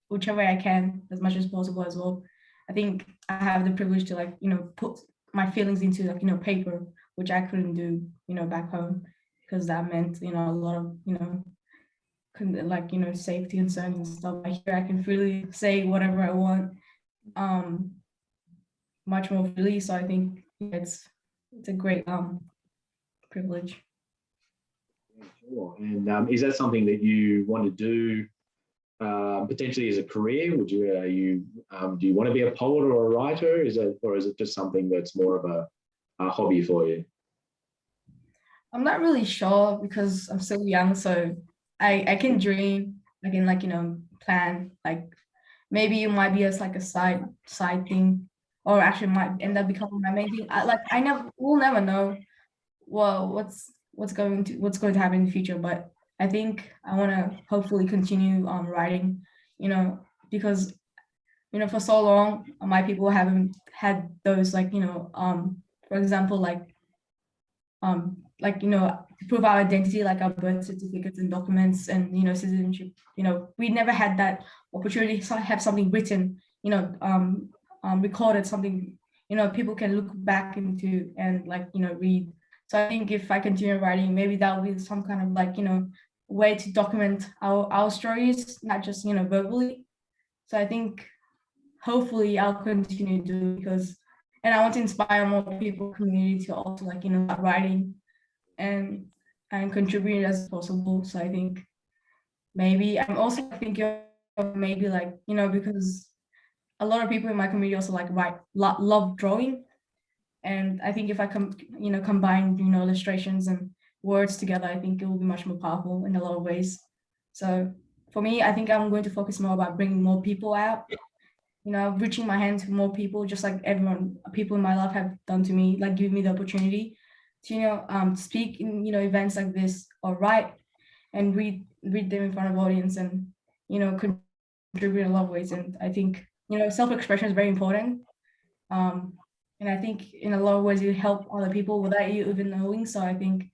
Speaker 4: whichever way I can as much as possible as well. I think I have the privilege to like put my feelings into like paper, which I couldn't do back home, because that meant a lot of like safety concerns and stuff. Like here I can freely say whatever I want, much more freely. So I think it's a great privilege.
Speaker 1: Sure. And is that something that you want to do potentially as a career? Would you do you want to be a poet or a writer? Or is it just something that's more of a hobby for you?
Speaker 4: I'm not really sure because I'm still young, so I can dream. I can plan. Like maybe it might be as like a side thing, or actually might end up becoming my main thing. We'll never know. Well, what's going to happen in the future, but I think I want to hopefully continue writing, because for so long my people haven't had those for example to prove our identity, like our birth certificates and documents and citizenship. We never had that opportunity to have something written, recorded, something people can look back into and read. So I think if I continue writing, maybe that will be some kind of way to document our stories, not just verbally. So I think hopefully I'll continue to do, because and I want to inspire more people, community, to also start writing and contribute as possible. So I think maybe I'm also thinking of maybe because a lot of people in my community also love drawing, and I think if I combine illustrations and words together, I think it will be much more powerful in a lot of ways. So for me, I think I'm going to focus more about bringing more people out, reaching my hand to more people, just like people in my life have done to me, like give me the opportunity to speak in events like this, or write and read them in front of audience, and contribute in a lot of ways. And I think self-expression is very important, and I think in a lot of ways you help other people without you even knowing. So I think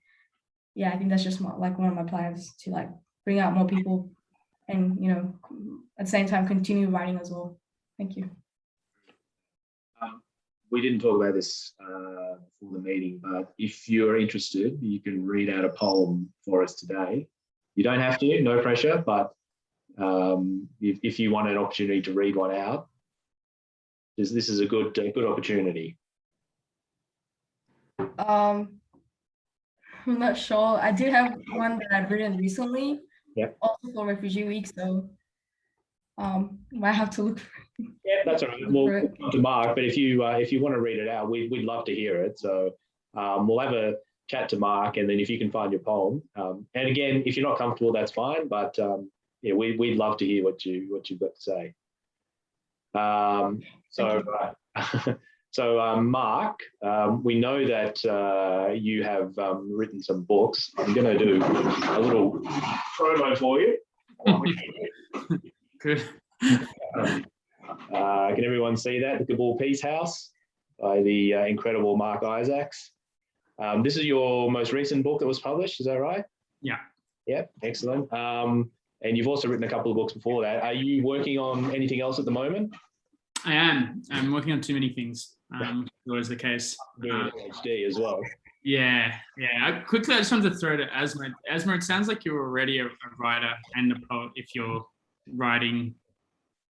Speaker 4: that's just one of my plans, to bring out more people, and at the same time continue writing as well. Thank you.
Speaker 1: We didn't talk about this before the meeting, but if you're interested, you can read out a poem for us today. You don't have to, no pressure, but if you want an opportunity to read one out, this is a good opportunity.
Speaker 4: I'm not sure. I do have one that I've written recently, also for Refugee Week, so might have to look.
Speaker 1: Yeah, that's all right. We'll come to Mark, but if you want to read it out, we'd love to hear it. So we'll have a chat to Mark, and then if you can find your poem, and again, if you're not comfortable, that's fine. But we'd love to hear what you've got to say. So Mark, we know that you have written some books. I'm going to do a little promo for you.
Speaker 3: Good.
Speaker 1: Can everyone see that? The Kabul Peace House by the incredible Mark Isaacs. This is your most recent book that was published, is that right?
Speaker 3: Yeah.
Speaker 1: Yeah, excellent. And you've also written a couple of books before that. Are you working on anything else at the moment?
Speaker 3: I am. I'm working on too many things. Always the case.
Speaker 1: Doing a PhD as well.
Speaker 3: Yeah. I just wanted to throw to Asma. Asma, it sounds like you're already a writer and a poet if you're writing.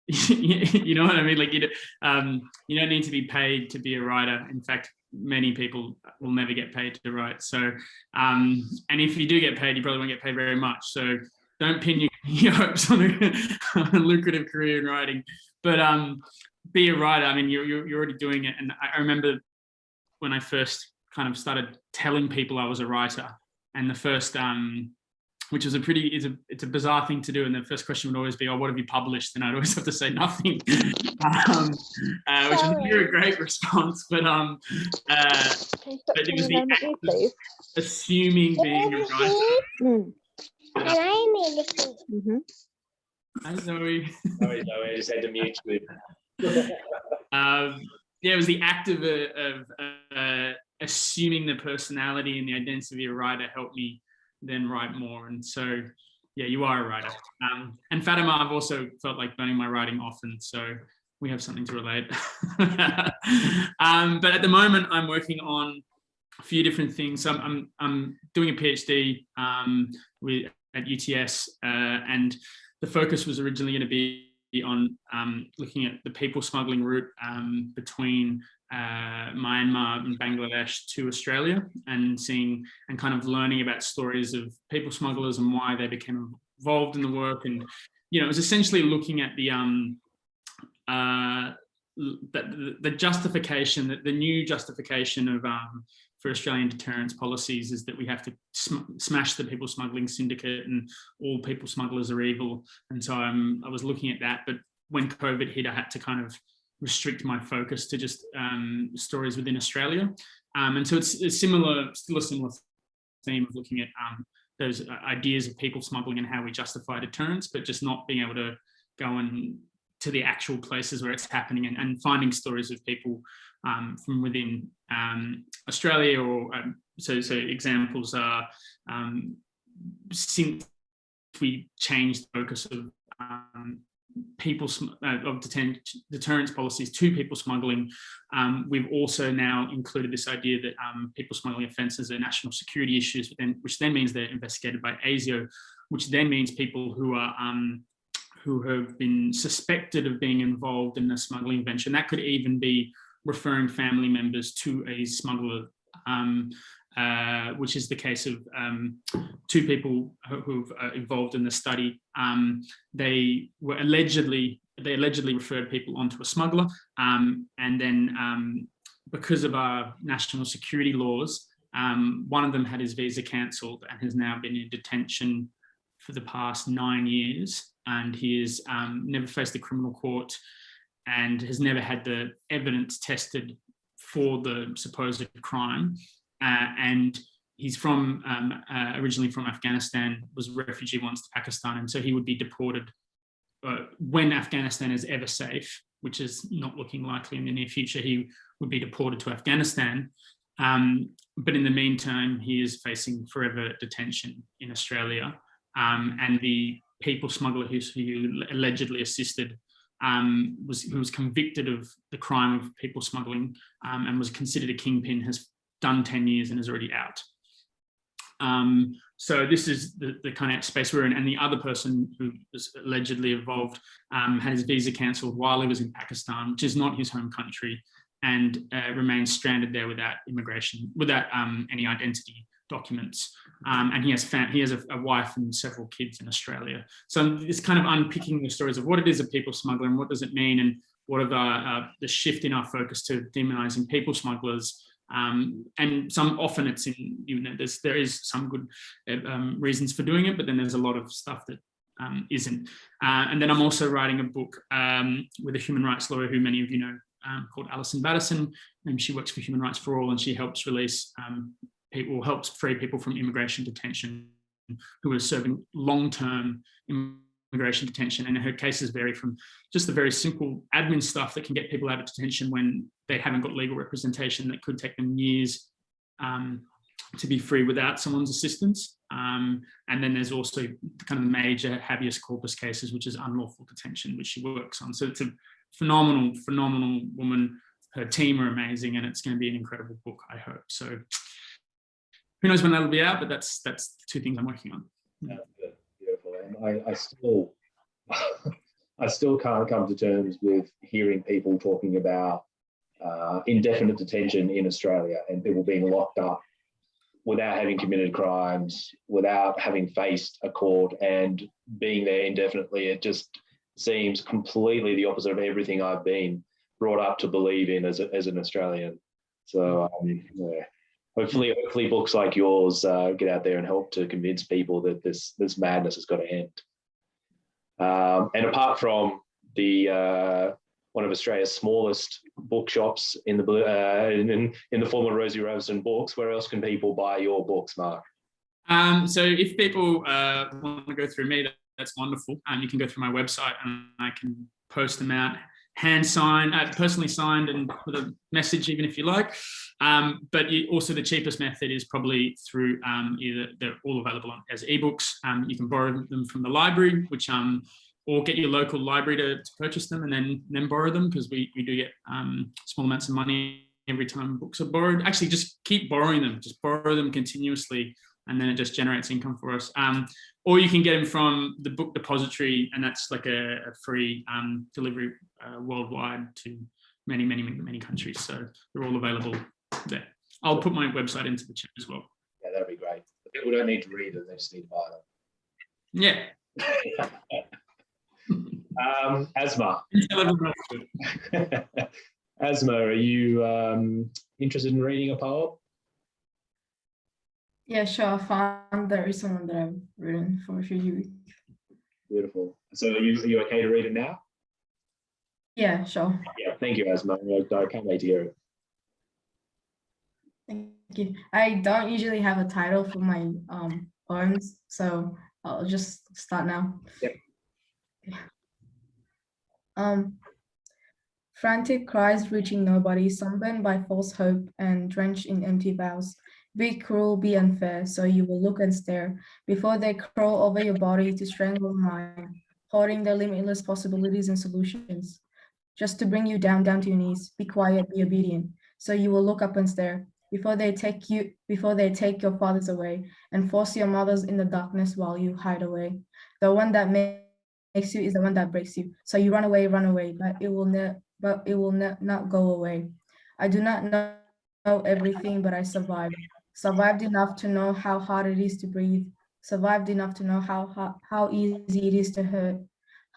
Speaker 3: You know what I mean? Like you don't need to be paid to be a writer. In fact, many people will never get paid to write. So, and if you do get paid, you probably won't get paid very much. So don't pin your hopes on a lucrative career in writing. But be a writer. I mean, you're already doing it. And I remember when I first kind of started telling people I was a writer, and the first which is it's a bizarre thing to do. And the first question would always be, "Oh, what have you published?" And I'd always have to say nothing, which is a great response. But it was the act of assuming being a writer.
Speaker 5: Can I make it?
Speaker 3: Hi, Zoe.
Speaker 1: Sorry, Zoe, I just had to mute you.
Speaker 3: It was the act of assuming the personality and the identity of a writer helped me then write more. And so, yeah, you are a writer. And Fatima, I've also felt like burning my writing often, so we have something to relate. But at the moment, I'm working on a few different things. So I'm doing a PhD at UTS, and the focus was originally going to be on looking at the people smuggling route between Myanmar and Bangladesh to Australia, and seeing and kind of learning about stories of people smugglers and why they became involved in the work. And it was essentially looking at the justification, that the new justification of for Australian deterrence policies is that we have to smash the people smuggling syndicate and all people smugglers are evil. And so I was looking at that, but when COVID hit, I had to kind of restrict my focus to just stories within Australia. And so it's still a similar theme of looking at those ideas of people smuggling and how we justify deterrence, but just not being able to go and to the actual places where it's happening, and finding stories of people from within Australia. Or so examples are since we changed the focus of deterrence policies to people smuggling, we've also now included this idea that people smuggling offences are national security issues, which then means they're investigated by ASIO, which then means people who are who have been suspected of being involved in a smuggling venture. And that could even be referring family members to a smuggler, which is the case of two people who've involved in the study. They allegedly referred people onto a smuggler, and then because of our national security laws, one of them had his visa cancelled and has now been in detention for the past 9 years, and he has never faced a criminal court and has never had the evidence tested for the supposed crime. And he's originally from Afghanistan, was a refugee once to Pakistan, and so he would be deported when Afghanistan is ever safe, which is not looking likely in the near future. He would be deported to Afghanistan. But in the meantime, he is facing forever detention in Australia. And the people smuggler who allegedly assisted, who was convicted of the crime of people smuggling and was considered a kingpin, has done 10 years and is already out. So this is the kind of space we're in. And the other person who was allegedly involved had his visa cancelled while he was in Pakistan, which is not his home country, and remains stranded there without immigration, without any identity documents. And he has a wife and several kids in Australia. So it's kind of unpicking the stories of what it is a people smuggler and what does it mean, and what are the shift in our focus to demonising people smugglers. And often it's in, there is some good reasons for doing it, but then there's a lot of stuff that isn't. And then I'm also writing a book with a human rights lawyer who many of you know, called Alison Batterson, and she works for Human Rights for All, and she helps release helps free people from immigration detention who are serving long-term immigration detention. And her cases vary from just the very simple admin stuff that can get people out of detention when they haven't got legal representation, that could take them years to be free without someone's assistance. And then there's also kind of major habeas corpus cases, which is unlawful detention, which she works on. So it's a phenomenal woman. Her team are amazing, and it's going to be an incredible book, I hope. So who knows when that'll be out, but that's the two things I'm working on.
Speaker 1: Yeah, beautiful. And I still can't come to terms with hearing people talking about indefinite detention in Australia and people being locked up without having committed crimes, without having faced a court and being there indefinitely. It just seems completely the opposite of everything I've been brought up to believe in as an Australian. So yeah. Hopefully books like yours get out there and help to convince people that this madness has got to end. And apart from the one of Australia's smallest bookshops in the form of Rosie Ravison Books, where else can people buy your books, Mark?
Speaker 3: So if people want to go through me, that's wonderful. You can go through my website and I can post them out, hand signed, personally signed, and with a message, even if you like. But also the cheapest method is probably through either they're all available as ebooks. You can borrow them from the library, which or get your local library to purchase them and then borrow them, because we do get small amounts of money every time books are borrowed. Actually, just keep borrowing them. Just borrow them continuously and then it just generates income for us. Or you can get them from the book depository, and that's like a free delivery worldwide to many countries. So they're all available there. I'll put my website into the chat as well.
Speaker 1: Yeah, that'd be great. People don't need to read them; they just need to buy them.
Speaker 3: Yeah.
Speaker 1: Asma. Asma, are you interested in reading a poem?
Speaker 4: Yeah, sure. I found the recent one that I've written for Refugee Week.
Speaker 1: Beautiful. So are you okay to read it now?
Speaker 4: Yeah, sure.
Speaker 1: Yeah, thank you, Asma. I can't wait to hear it.
Speaker 4: Thank you. I don't usually have a title for my poems, so I'll just start now.
Speaker 1: Yep.
Speaker 4: Frantic cries reaching nobody, sunburned by false hope and drenched in empty vows. Be cruel, be unfair, so you will look and stare before they crawl over your body to strangle your mind, hoarding their limitless possibilities and solutions. Just to bring you down to your knees. Be quiet, be obedient, so you will look up and stare before they take your fathers away and force your mothers in the darkness while you hide away. The one that makes you is the one that breaks you. So you run away, but it will not go away. I do not know everything, but I survived. Survived enough to know how hard it is to breathe. Survived enough to know how easy it is to hurt.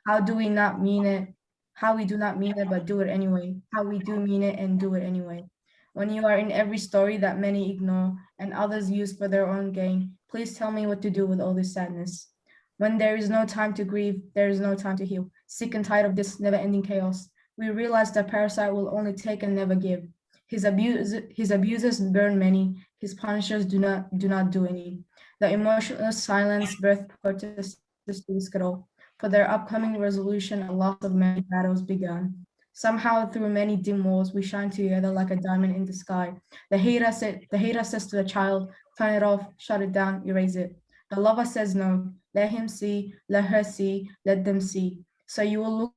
Speaker 4: How do we not mean it? How we do not mean it, but do it anyway. How we do mean it and do it anyway. When you are in every story that many ignore and others use for their own gain, please tell me what to do with all this sadness. When there is no time to grieve, there is no time to heal. Sick and tired of this never-ending chaos, we realize that parasite will only take and never give. His abusers burn many, his punishers do not do any. The emotional silence birth protests to risk it all. For their upcoming resolution, a loss of many battles begun. Somehow, through many dim walls, we shine together like a diamond in the sky. The hater says to the child, turn it off, shut it down, erase it. The lover says no, let him see, let her see, let them see. So you will look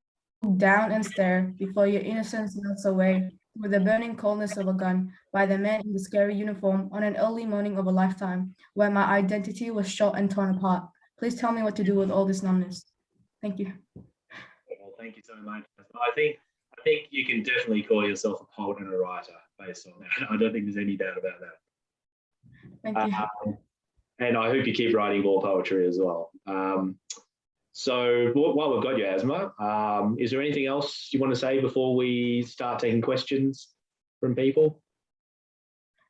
Speaker 4: down and stare before your innocence melts away with the burning coldness of a gun by the man in the scary uniform on an early morning of a lifetime where my identity was shot and torn apart. Please tell me what to do with all this numbness. Thank you.
Speaker 1: Well, thank you so much. I think you can definitely call yourself a poet and a writer based on that. I don't think there's any doubt about that.
Speaker 4: Thank you.
Speaker 1: And I hope you keep writing more poetry as well. So while we've got you, Asma, is there anything else you want to say before we start taking questions from people?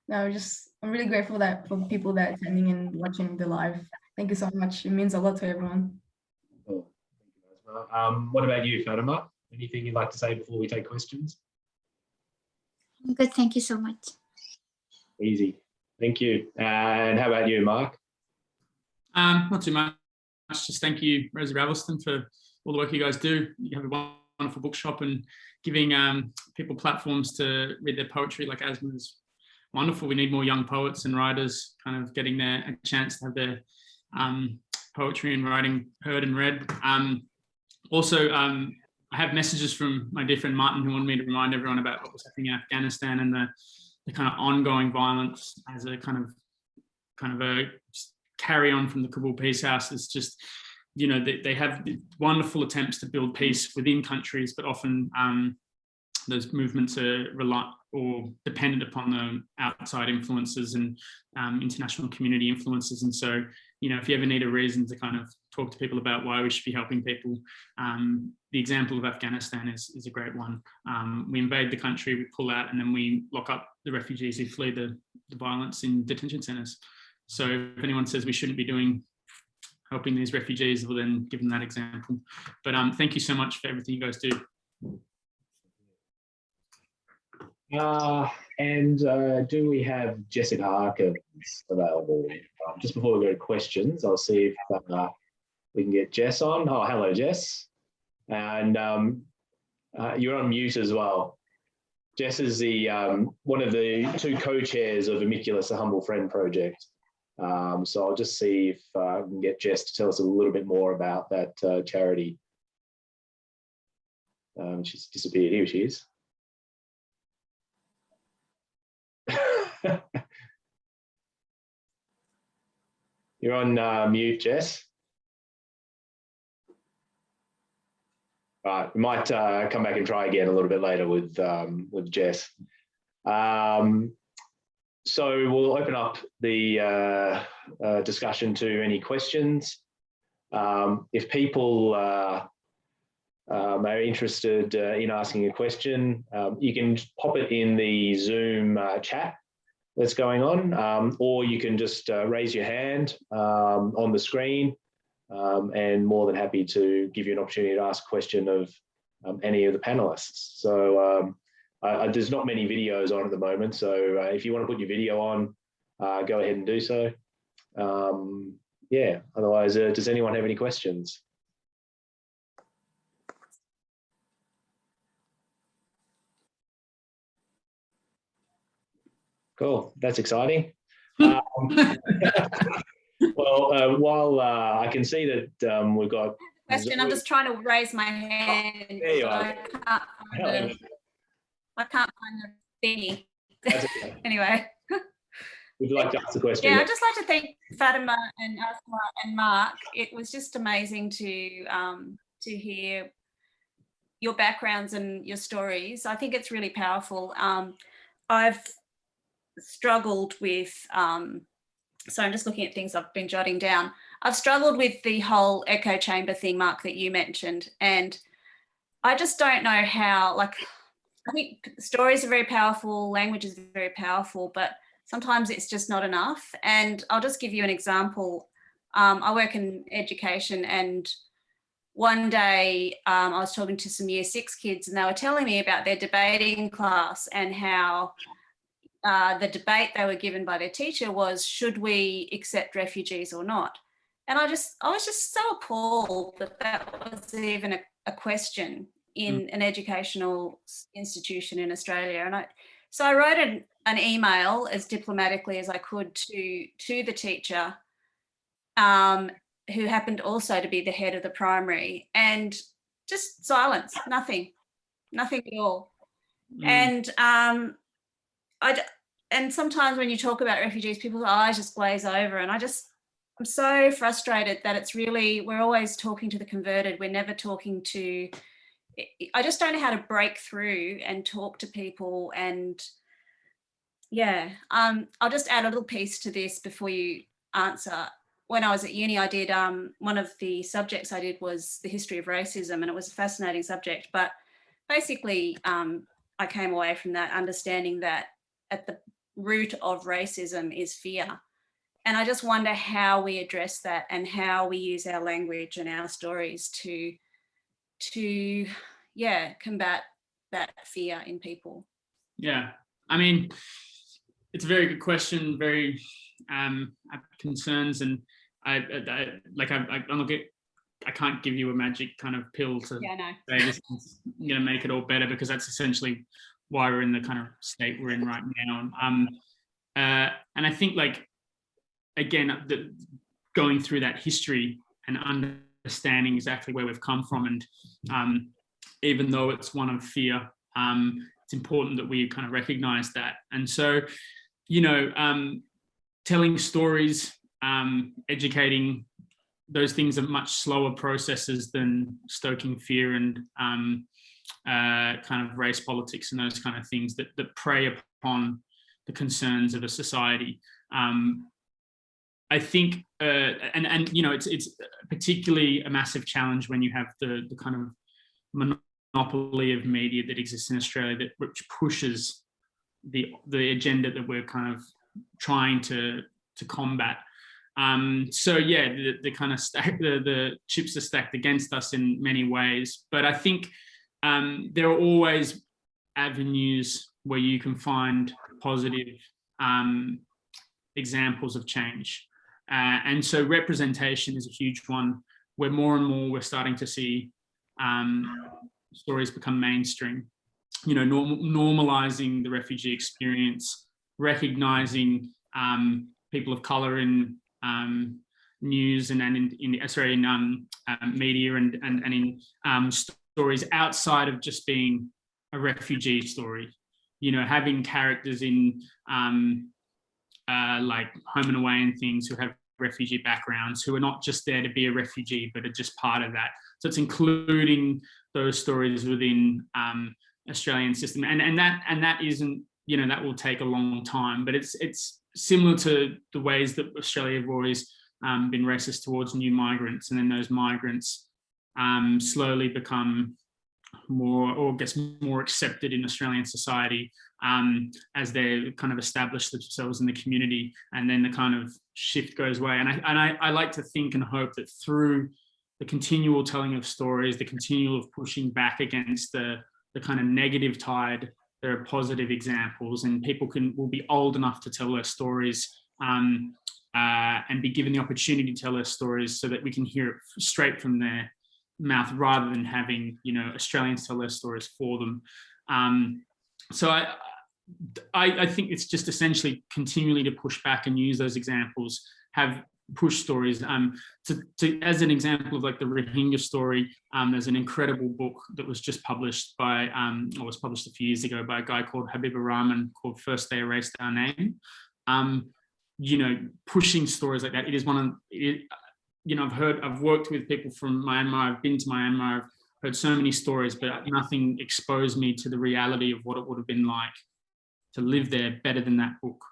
Speaker 4: No, I'm really grateful for people that are attending and watching the live. Thank you so much. It means a lot to everyone.
Speaker 1: Oh, thank you, Asma. What about you, Fatima? Anything you'd like to say before we take questions?
Speaker 2: I'm good. Thank you so much.
Speaker 1: Easy. Thank you. And how about you, Mark?
Speaker 3: Not too much. Just thank you, Rosie Ravelston, for all the work you guys do. You have a wonderful bookshop, and giving people platforms to read their poetry like Asma is wonderful. We need more young poets and writers kind of getting a chance to have their poetry and writing heard and read. Also, I have messages from my dear friend Martin, who wanted me to remind everyone about what was happening in Afghanistan and the kind of ongoing violence as a kind of a carry on from the Kabul Peace House. It's just, you know, they have wonderful attempts to build peace within countries, but often those movements are reliant or dependent upon the outside influences and international community influences. And so, you know, if you ever need a reason to kind of talk to people about why we should be helping people, the example of Afghanistan is a great one. We invade the country, we pull out, and then we lock up the refugees who flee the violence in detention centres. So if anyone says we shouldn't be helping these refugees, well then give them that example. But thank you so much for everything you guys do.
Speaker 1: Do we have Jessica Harkins available? Just before we go to questions, I'll see if we can get Jess on. Oh, hello, Jess. And you're on mute as well. Jess is the one of the two co-chairs of Amicula's The Humble Friend Project. So I'll just see if we can get Jess to tell us a little bit more about that charity. She's disappeared. Here she is. You're on mute, Jess. Right, we might come back and try again a little bit later with Jess. So we'll open up the discussion to any questions. If people are interested in asking a question, you can pop it in the Zoom chat that's going on, or you can just raise your hand on the screen, and more than happy to give you an opportunity to ask a question of any of the panelists. So there's not many videos on at the moment, so if you want to put your video on, go ahead and do so. Yeah, otherwise, does anyone have any questions? Cool, that's exciting. Well, while I can see that we've got
Speaker 6: question, I'm just trying to raise my hand.
Speaker 1: There you are.
Speaker 6: I can't find the thingy.
Speaker 1: Okay.
Speaker 6: Anyway.
Speaker 1: Would you like to ask the question?
Speaker 6: Yeah, I'd just like to thank Fatima and Asma and Mark. It was just amazing to hear your backgrounds and your stories. I think it's really powerful. I've struggled with, so I'm just looking at things I've been jotting down. I've struggled with the whole echo chamber thing, Mark, that you mentioned. And I just don't know how, like, I think stories are very powerful, language is very powerful, but sometimes it's just not enough. And I'll just give you an example. I work in education, and one day I was talking to some Year 6 kids, and they were telling me about their debating class and how the debate they were given by their teacher was, should we accept refugees or not? And I was just so appalled that was even a question in an educational institution in Australia. And so I wrote an email as diplomatically as I could to the teacher, who happened also to be the head of the primary, and just silence, nothing at all. And and sometimes when you talk about refugees, people's eyes just glaze over, and I'm so frustrated that it's really, we're always talking to the converted, we're never talking to, I just don't know how to break through and talk to people. And yeah, I'll just add a little piece to this before you answer. When I was at uni, I did, one of the subjects I did was the history of racism, and it was a fascinating subject, but basically I came away from that understanding that at the root of racism is fear. And I just wonder how we address that and how we use our language and our stories to combat that fear in people. Yeah,
Speaker 3: I mean, it's a very good question, very concerns, and I can't give you a magic kind of pill to say this is going to make it all better, because that's essentially why we're in the kind of state we're in right now. And I think, like, again, going through that history and understanding exactly where we've come from, and even though it's one of fear, it's important that we kind of recognize that. And so, you know, telling stories, educating, those things are much slower processes than stoking fear and kind of race politics and those kind of things that prey upon the concerns of a society. I think, and you know, it's particularly a massive challenge when you have the kind of monopoly of media that exists in Australia, which pushes the agenda that we're kind of trying to combat. So yeah, the kind of the chips are stacked against us in many ways, but I think there are always avenues where you can find positive examples of change. And so representation is a huge one, where more and more we're starting to see stories become mainstream. You know, normalizing the refugee experience, recognizing people of color in news and in media and in stories outside of just being a refugee story. You know, having characters in like Home and Away and things who have refugee backgrounds who are not just there to be a refugee, but are just part of that. So it's including those stories within Australian system, and that isn't, you know, that will take a long time, but it's similar to the ways that Australia have always been racist towards new migrants, and then those migrants slowly become more, or gets more accepted in Australian society as they kind of establish themselves in the community, and then the kind of shift goes away. And I like to think and hope that through the continual telling of stories, the continual of pushing back against the kind of negative tide, there are positive examples, and people will be old enough to tell their stories and be given the opportunity to tell their stories, so that we can hear it straight from their mouth, rather than having, you know, Australians tell their stories for them. So I think it's just essentially continually to push back and use those examples, have push stories. As an example of like the Rohingya story, there's an incredible book that was just published by, or was published a few years ago by a guy called Habibur Rahman, called First They Erased Our Name. You know, pushing stories like that. It is one of, you know, I've worked with people from Myanmar, I've been to Myanmar, I've heard so many stories, but nothing exposed me to the reality of what it would have been like to live there better than that book.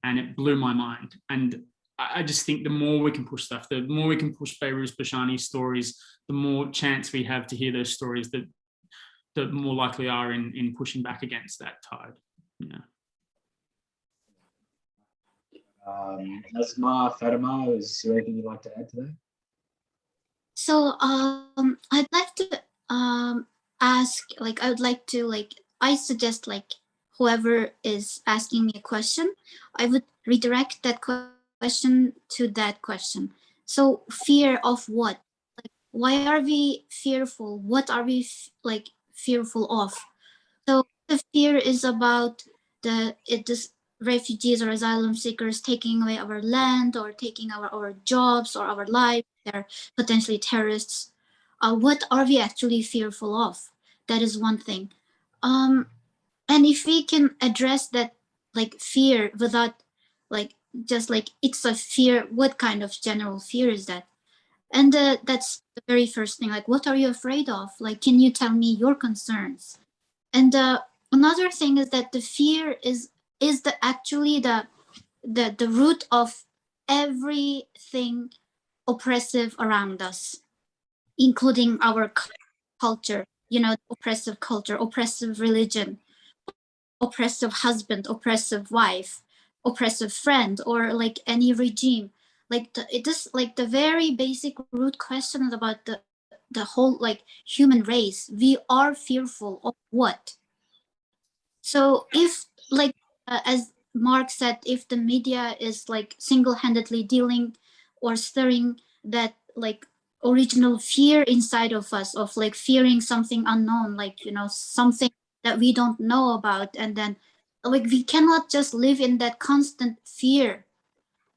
Speaker 3: And it blew my mind. And I just think the more we can push stuff, the more we can push Behrouz Bashani's stories, the more chance we have to hear those stories, the more likely we are in pushing back against that tide. Yeah.
Speaker 1: Asma, Fatima, is there anything you'd like to add to that?
Speaker 2: So I'd like to ask, like, I would like to, like, I suggest, like, whoever is asking me a question, I would redirect that question to that question. So fear of what? Like, why are we fearful? What are we like fearful of? So the fear is about this refugees or asylum seekers taking away our land, or taking our jobs or our life. They're potentially terrorists. What are we actually fearful of? That is one thing. And if we can address that, like, fear without, like, just like it's a fear, what kind of general fear is that? And that's the very first thing. Like, what are you afraid of? Like, can you tell me your concerns? And another thing is that the fear is actually the root of everything oppressive around us, including our culture, you know, oppressive culture, oppressive religion, oppressive husband, oppressive wife, oppressive friend, or like any regime. Like it is like the very basic root question is about the whole, like, human race. We are fearful of what? So if, like, as Mark said, if the media is like single-handedly dealing or stirring that, like, original fear inside of us, of like fearing something unknown, like, you know, something that we don't know about, and then, like, we cannot just live in that constant fear.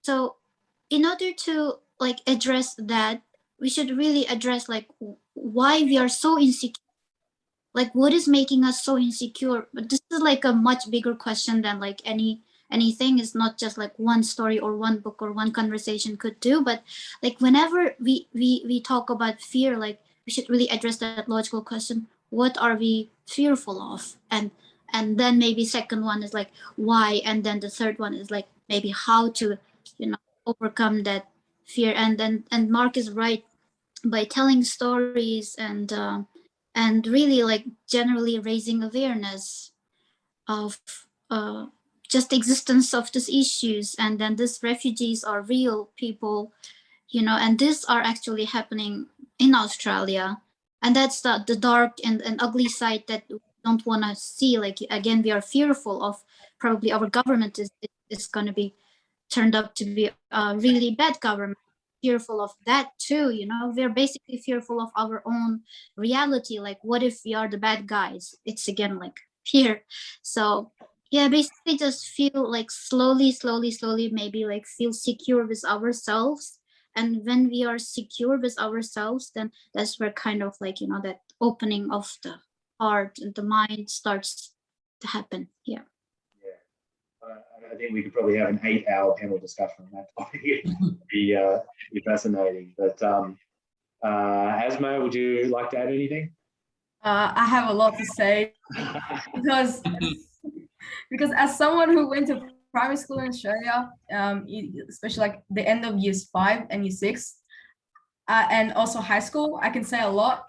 Speaker 2: So in order to, like, address that, we should really address, like, why we are so insecure. Like, what is making us so insecure? But this is like a much bigger question than like anything. It's not just like one story or one book or one conversation could do. But like, whenever we talk about fear, like, we should really address that logical question: what are we fearful of? And then maybe second one is like why, and then the third one is like maybe how to, you know, overcome that fear. And Mark is right, by telling stories and really, like, generally raising awareness of just existence of these issues, and then these refugees are real people, you know, and these are actually happening in Australia, and that's the dark and ugly side that we don't want to see. Like, again, we are fearful of, probably our government is going to be turned up to be a really bad government. Fearful of that too, you know. We're basically fearful of our own reality. Like, what if we are the bad guys? It's again like fear. So yeah, basically just feel like slowly maybe like feel secure with ourselves. And when we are secure with ourselves, then that's where kind of like, you know, that opening of the heart and the mind starts to happen. Yeah.
Speaker 1: I think we could probably have an 8-hour panel discussion on that topic. Be fascinating. But Asma, would you like to add anything?
Speaker 4: I have a lot to say because as someone who went to primary school in Australia, especially like the end of years 5 and year 6, and also high school, I can say a lot.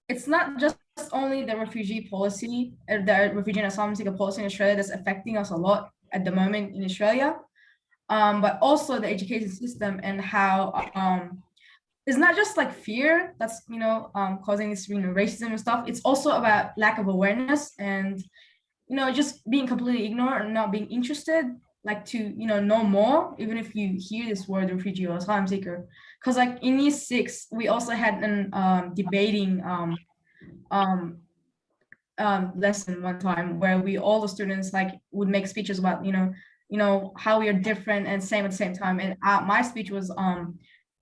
Speaker 4: It's not just only the refugee policy, the refugee and asylum seeker policy in Australia that's affecting us a lot at the moment in Australia, but also the education system and how it's not just like fear that's causing this racism and stuff. It's also about lack of awareness and just being completely ignorant and not being interested, like to know more, even if you hear this word refugee or asylum seeker. Because like in year 6 we also had an debating lesson one time where all the students like would make speeches about how we are different and same at the same time, and my speech was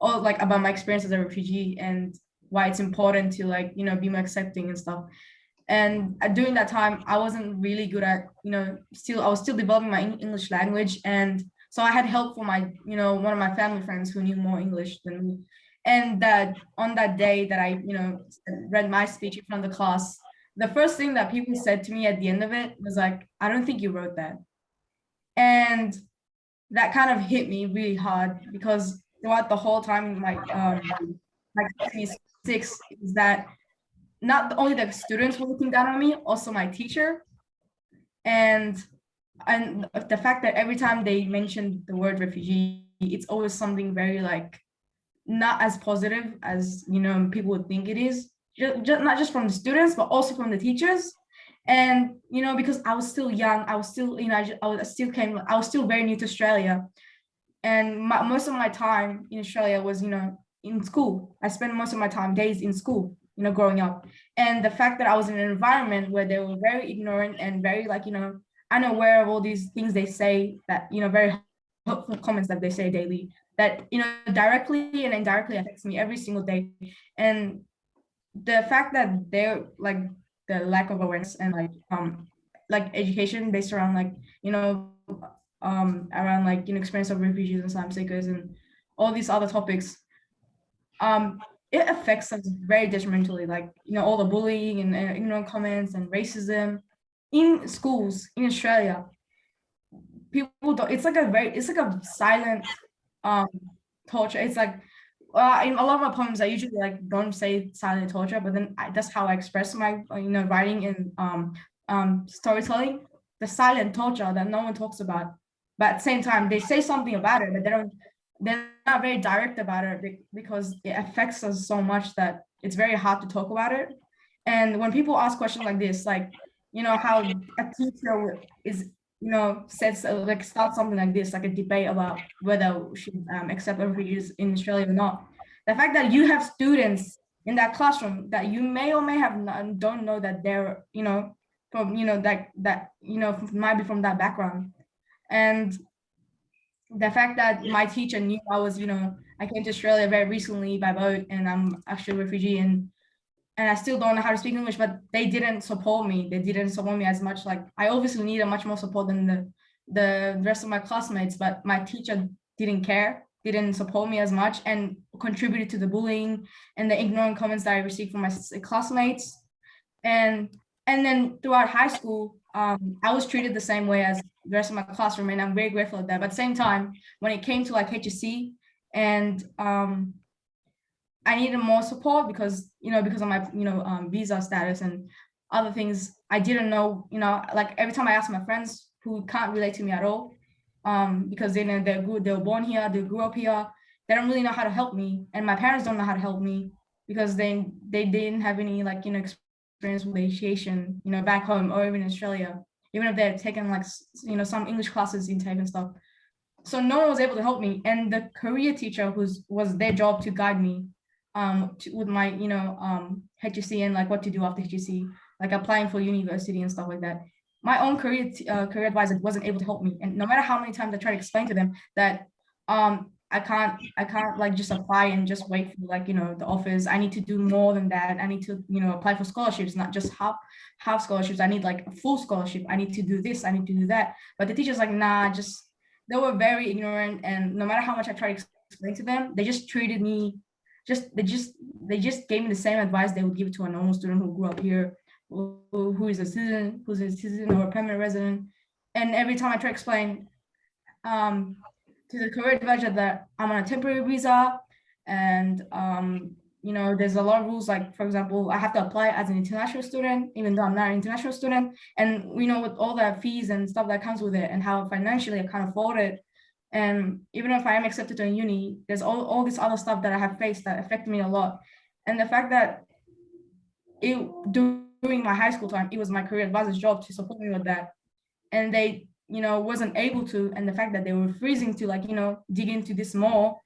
Speaker 4: all like about my experience as a refugee and why it's important to like be more accepting and stuff. And during that time I wasn't really good at I was still developing my English language, and so I had help from my one of my family friends who knew more English than me. And that on that day that I read my speech in front of the class, the first thing that people said to me at the end of it was like, I don't think you wrote that. And that kind of hit me really hard, because throughout the whole time in my like 6 is that not only the students were looking down on me, also my teacher. And the fact that every time they mentioned the word refugee, it's always something very like not as positive as people would think it is, just not just from the students but also from the teachers. And because I was still young, I was still I was still very new to Australia, and most of my time in Australia was in school. I spent most of my days in school growing up. And the fact that I was in an environment where they were very ignorant and very like unaware of all these things they say, that very hurtful comments that they say daily, that directly and indirectly affects me every single day. And the fact that they're like the lack of awareness and like education based around like around like experience of refugees and asylum seekers and all these other topics, it affects us very detrimentally, like all the bullying and ignorant comments and racism in schools in Australia. People don't, it's like a silent torture. It's like in a lot of my poems I usually like don't say silent torture, but then that's how I express my writing and storytelling, the silent torture that no one talks about. But at the same time they say something about it, but they're not very direct about it, because it affects us so much that it's very hard to talk about it. And when people ask questions like this, like how a teacher is says like start something like this, like a debate about whether we should accept refugees in Australia or not, the fact that you have students in that classroom that you may or may have not, don't know that they're from might be from that background. And the fact that my teacher knew I was I came to Australia very recently by boat, and I'm actually a refugee, and I still don't know how to speak English, but they didn't support me. They didn't support me as much. Like I obviously needed much more support than the rest of my classmates, but my teacher didn't care, didn't support me as much, and contributed to the bullying and the ignorant comments that I received from my classmates. And then throughout high school, I was treated the same way as the rest of my classroom, and I'm very grateful for that. But at the same time, when it came to like HSC and I needed more support because of my visa status and other things, I didn't know, like every time I asked my friends who can't relate to me at all, because they were born here, they grew up here, they don't really know how to help me, and my parents don't know how to help me because they didn't have any like experience with education back home or even in Australia, even if they're taken like some English classes intake and stuff. So no one was able to help me, and the career teacher was their job to guide me with my HSC and like what to do after HSC, like applying for university and stuff like that. My own career advisor wasn't able to help me, and no matter how many times I tried to explain to them that I can't like just apply and just wait for like, the offers. I need to do more than that. I need to, apply for scholarships, not just half scholarships. I need like a full scholarship. I need to do this, I need to do that. But the teachers like, nah, they were very ignorant, and no matter how much I tried to explain to them, they just treated me they just gave me the same advice they would give to a normal student who grew up here, who is a citizen, who's a citizen or a permanent resident. And every time I try to explain to the career advisor that I'm on a temporary visa, and there's a lot of rules, like for example, I have to apply as an international student even though I'm not an international student, and with all the fees and stuff that comes with it, and how financially I can't afford it. And even if I am accepted to a uni, there's all this other stuff that I have faced that affected me a lot. And the fact that during my high school time, it was my career advisor's job to support me with that, and they wasn't able to, and the fact that they were freezing to like dig into this more,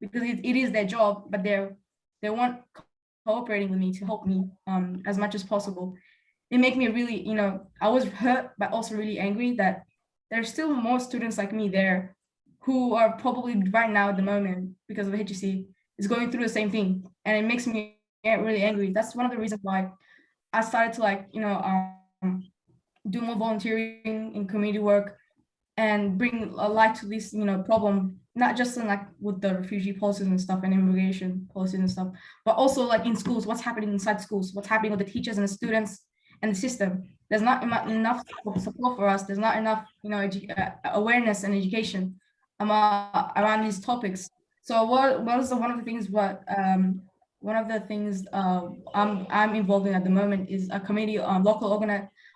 Speaker 4: because it is their job, but they weren't cooperating with me to help me as much as possible. It made me really, I was hurt but also really angry that there's still more students like me there who are probably right now at the moment, because of HEC, is going through the same thing, and it makes me really angry. That's one of the reasons why I started to like do more volunteering in community work and bring a light to this problem, not just in like with the refugee policies and stuff and immigration policies and stuff, but also like in schools, what's happening inside schools, what's happening with the teachers and the students and the system. There's not enough support for us. There's not enough awareness and education around these topics. So one of the things I'm involved in at the moment is a committee, local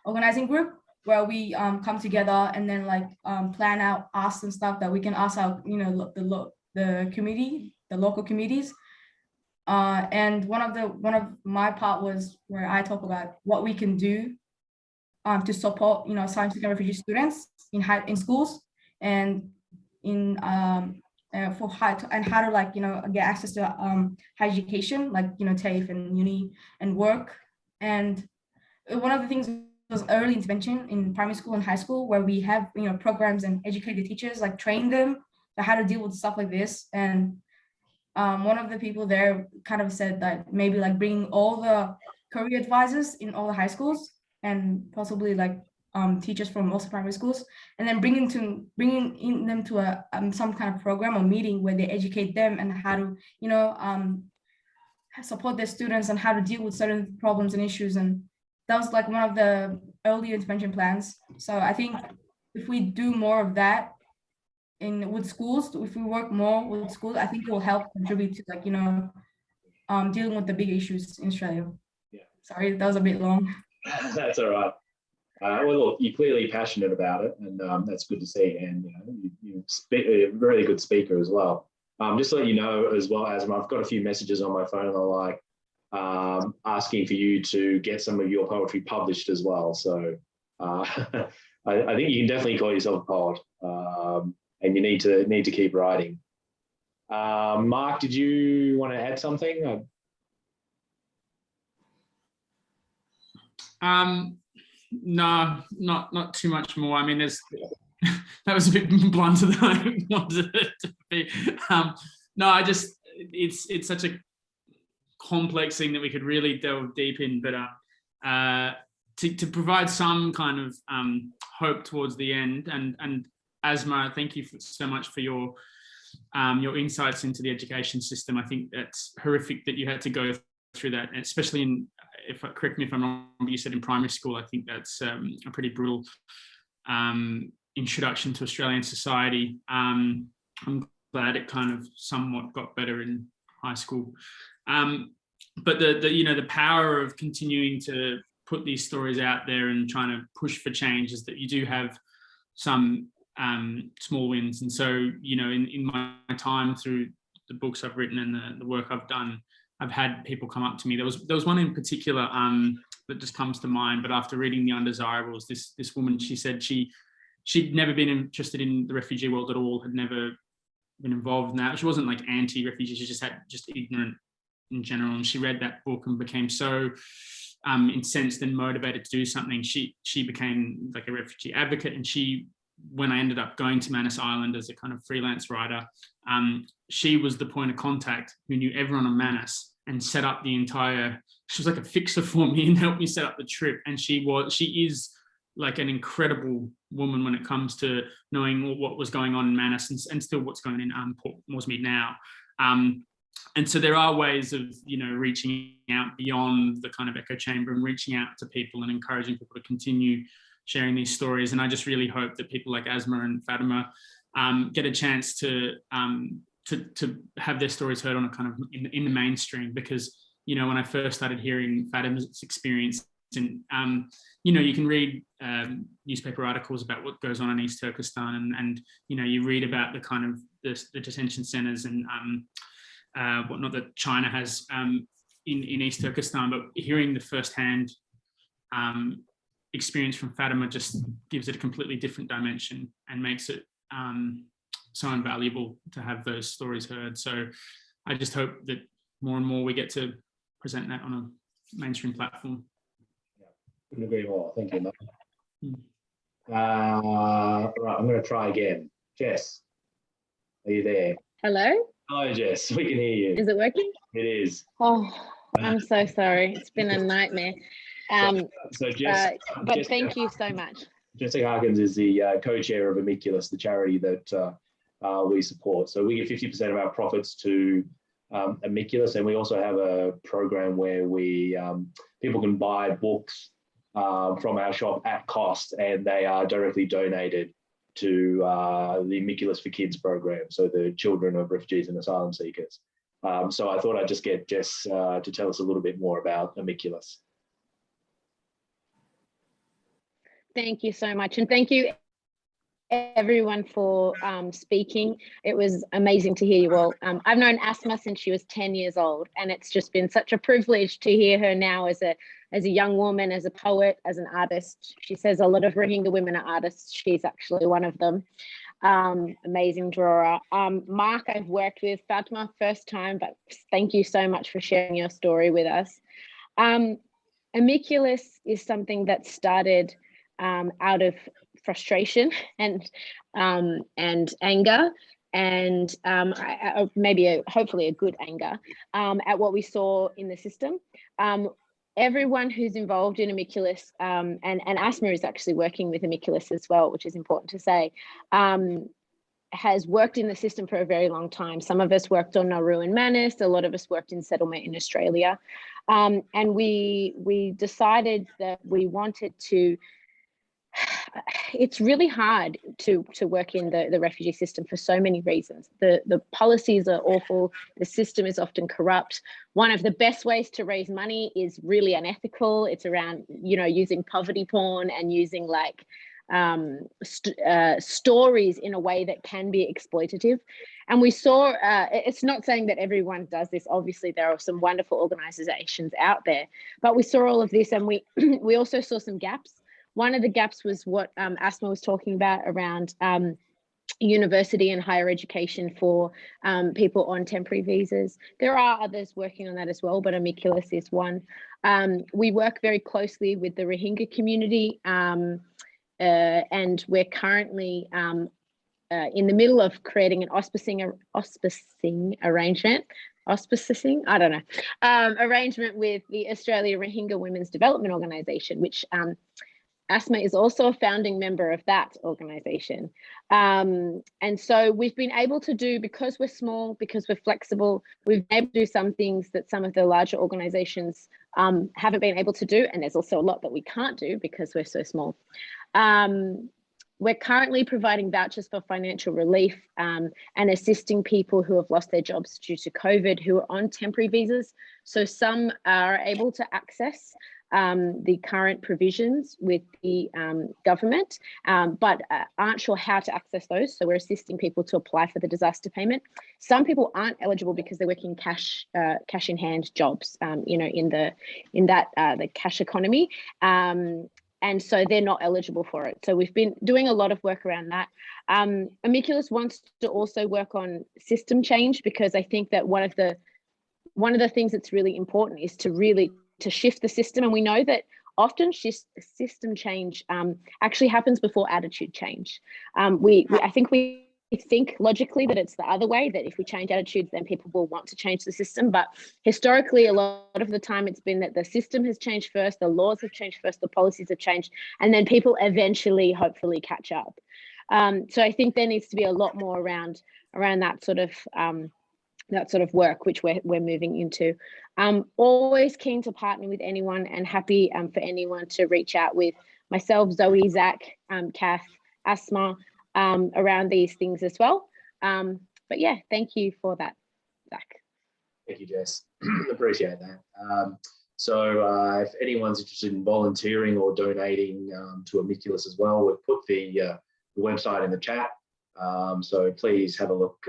Speaker 4: organizing group, where we come together and then like plan out asks and stuff that we can ask our the committee, the local committees. And one of my part was where I talk about what we can do to support asylum seeking refugee students in schools, and in for how to like get access to higher education, like TAFE and uni and work. And one of the things was early intervention in primary school and high school, where we have programs and educate the teachers, like train them to how to deal with stuff like this. And one of the people there kind of said that maybe like bring all the career advisors in all the high schools, and possibly like teachers from also primary schools, and then bringing them to a some kind of program or meeting where they educate them and how to support their students and how to deal with certain problems and issues. And that was like one of the early intervention plans. So I think if we do more of that with schools, if we work more with schools, I think it will help contribute to like dealing with the big issues in Australia.
Speaker 1: Yeah.
Speaker 4: Sorry, that was a bit long.
Speaker 1: That's all right. Well, look, you're clearly passionate about it, and that's good to see. And you speak, a really good speaker as well. Just to let you know as well, Asma, I've got a few messages on my phone, and I'm like asking for you to get some of your poetry published as well. So I think you can definitely call yourself a poet, and you need to keep writing. Mark, did you want to add something?
Speaker 3: No, not too much more. I mean, that was a bit blunter than I wanted it to be. No, it's such a complex thing that we could really delve deep in, but to provide some kind of hope towards the end. And Asma, thank you so much for your insights into the education system. I think that's horrific that you had to go through that, especially in, correct me if I'm wrong, but you said in primary school. I think that's a pretty brutal introduction to Australian society. I'm glad it kind of somewhat got better in high school. But the power of continuing to put these stories out there and trying to push for change is that you do have some small wins. And so, in my time through the books I've written and the work I've done, I've had people come up to me. There was one in particular that just comes to mind. But after reading The Undesirables, this woman, she said she'd never been interested in the refugee world at all, had never been involved in that. She wasn't like anti-refugee, she just ignorant in general. And she read that book and became so incensed and motivated to do something. She became like a refugee advocate, and she when I ended up going to Manus Island as a kind of freelance writer, she was the point of contact who knew everyone on Manus and set up the entire, she was like a fixer for me and helped me set up the trip. And she is like an incredible woman when it comes to knowing what was going on in Manus and still what's going on in Port Moresby now. And so there are ways of, reaching out beyond the kind of echo chamber and reaching out to people and encouraging people to continue sharing these stories. And I just really hope that people like Asma and Fatima get a chance to have their stories heard on a kind of in the mainstream, because, when I first started hearing Fatima's experience, and you can read newspaper articles about what goes on in East Turkestan, and you read about the kind of the detention centers and whatnot that China has in East Turkestan, but hearing the firsthand experience from Fatima just gives it a completely different dimension and makes it so invaluable to have those stories heard. So I just hope that more and more we get to present that on a mainstream platform.
Speaker 1: Couldn't agree more. Thank you, Mark. Right, I'm going to try again. Jess, are you there?
Speaker 7: Hello?
Speaker 1: Hello, Jess. We can hear you.
Speaker 7: Is it working?
Speaker 1: It is.
Speaker 7: Oh, I'm so sorry. It's been a nightmare.
Speaker 1: So Jess,
Speaker 7: but
Speaker 1: Jessica,
Speaker 7: thank you so much.
Speaker 1: Jessica Harkins is the co-chair of Amiculus, the charity that we support. So we give 50% of our profits to Amiculus, and we also have a program where we people can buy books from our shop at cost, and they are directly donated to the Amiculus for Kids program, so the children of refugees and asylum seekers. So I thought I'd just get Jess to tell us a little bit more about Amiculus.
Speaker 7: Thank you so much. And thank you everyone for speaking. It was amazing to hear you all. I've known Asma since she was 10 years old, and it's just been such a privilege to hear her now as a young woman, as a poet, as an artist. She says a lot of Rohingya women are artists. She's actually one of them. Amazing drawer. Mark, I've worked with. Fatima, first time, but thank you so much for sharing your story with us. Amiculus is something that started out of frustration and anger, and hopefully a good anger at what we saw in the system. Everyone who's involved in Amiculus, and Asma is actually working with Amiculus as well, which is important to say, has worked in the system for a very long time. Some of us worked on Nauru and Manus, a lot of us worked in settlement in Australia. And we decided that we wanted to, it's really hard to work in the refugee system for so many reasons. The policies are awful. The system is often corrupt. One of the best ways to raise money is really unethical. It's around, using poverty porn and using like stories in a way that can be exploitative. And we saw, it's not saying that everyone does this. Obviously, there are some wonderful organizations out there, but we saw all of this, and we also saw some gaps. One of the gaps was what Asma was talking about around university and higher education for people on temporary visas. There are others working on that as well, but Amiculus is one. We work very closely with the Rohingya community, and we're currently in the middle of creating an auspicing arrangement. Arrangement with the Australia Rohingya Women's Development Organisation, which Asma is also a founding member of that organisation. And so we've been able to do, because we're small, because we're flexible, we've been able to do some things that some of the larger organisations haven't been able to do. And there's also a lot that we can't do because we're so small. We're currently providing vouchers for financial relief and assisting people who have lost their jobs due to COVID, who are on temporary visas. So some are able to access the current provisions with the government, but aren't sure how to access those. So we're assisting people to apply for the disaster payment. Some people aren't eligible because they're working cash in hand jobs, the cash economy. And so they're not eligible for it. So we've been doing a lot of work around that. Amiculus wants to also work on system change, because I think that one of the things that's really important is to shift the system. And we know that often system change actually happens before attitude change. I think we think logically that it's the other way, that if we change attitudes, then people will want to change the system. But historically, a lot of the time it's been that the system has changed first, the laws have changed first, the policies have changed, and then people eventually, hopefully, catch up. So I think there needs to be a lot more around that sort of work, which we're moving into. Always keen to partner with anyone, and happy for anyone to reach out with myself, Zoe, Zach, Kath, Asma, around these things as well. But yeah, thank you for that, Zach.
Speaker 1: Thank you, Jess. Appreciate that. So if anyone's interested in volunteering or donating to Amicus as well, we've put the website in the chat. So please have a look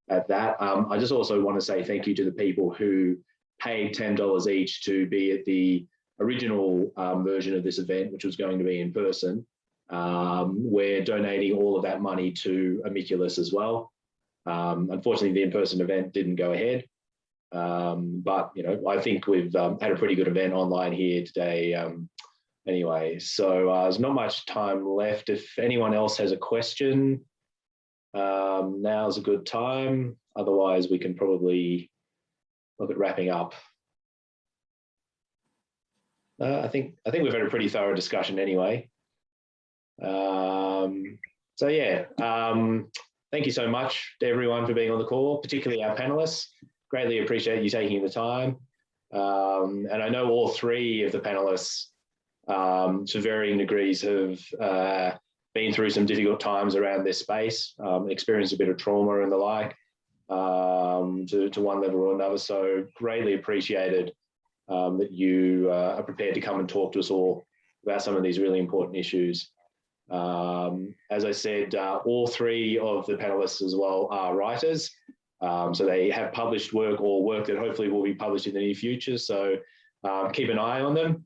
Speaker 1: at that. I just also want to say thank you to the people who paid $10 each to be at the original version of this event, which was going to be in person. We're donating all of that money to Amicus as well. Unfortunately, the in-person event didn't go ahead. But I think we've had a pretty good event online here today. Anyway, so there's not much time left. If anyone else has a question, now's a good time. Otherwise, we can probably look at wrapping up. I think we've had a pretty thorough discussion anyway. So yeah, thank you so much to everyone for being on the call, particularly our panelists. Greatly appreciate you taking the time. And I know all three of the panelists to varying degrees have been through some difficult times around this space, experienced a bit of trauma and the like, to one level or another. So greatly appreciated that you are prepared to come and talk to us all about some of these really important issues. As I said, all three of the panelists as well are writers. So they have published work or work that hopefully will be published in the near future. So keep an eye on them.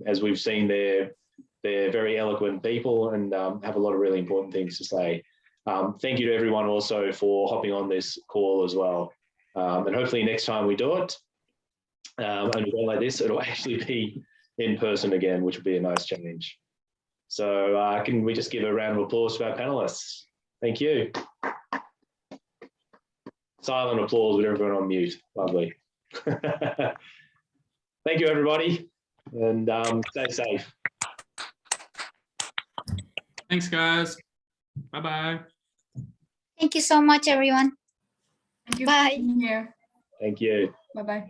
Speaker 1: As we've seen, they're very eloquent people and have a lot of really important things to say. Thank you to everyone also for hopping on this call as well. And hopefully next time we do it, and we go like this, it'll actually be in person again, which will be a nice change. So can we just give a round of applause to our panelists? Thank you. Silent applause with everyone on mute. Lovely. Thank you, everybody, and stay safe.
Speaker 3: Thanks, guys. Bye-bye.
Speaker 2: Thank you so much, everyone.
Speaker 4: Thank you.
Speaker 2: Bye.
Speaker 4: For being here.
Speaker 1: Thank you.
Speaker 4: Bye-bye.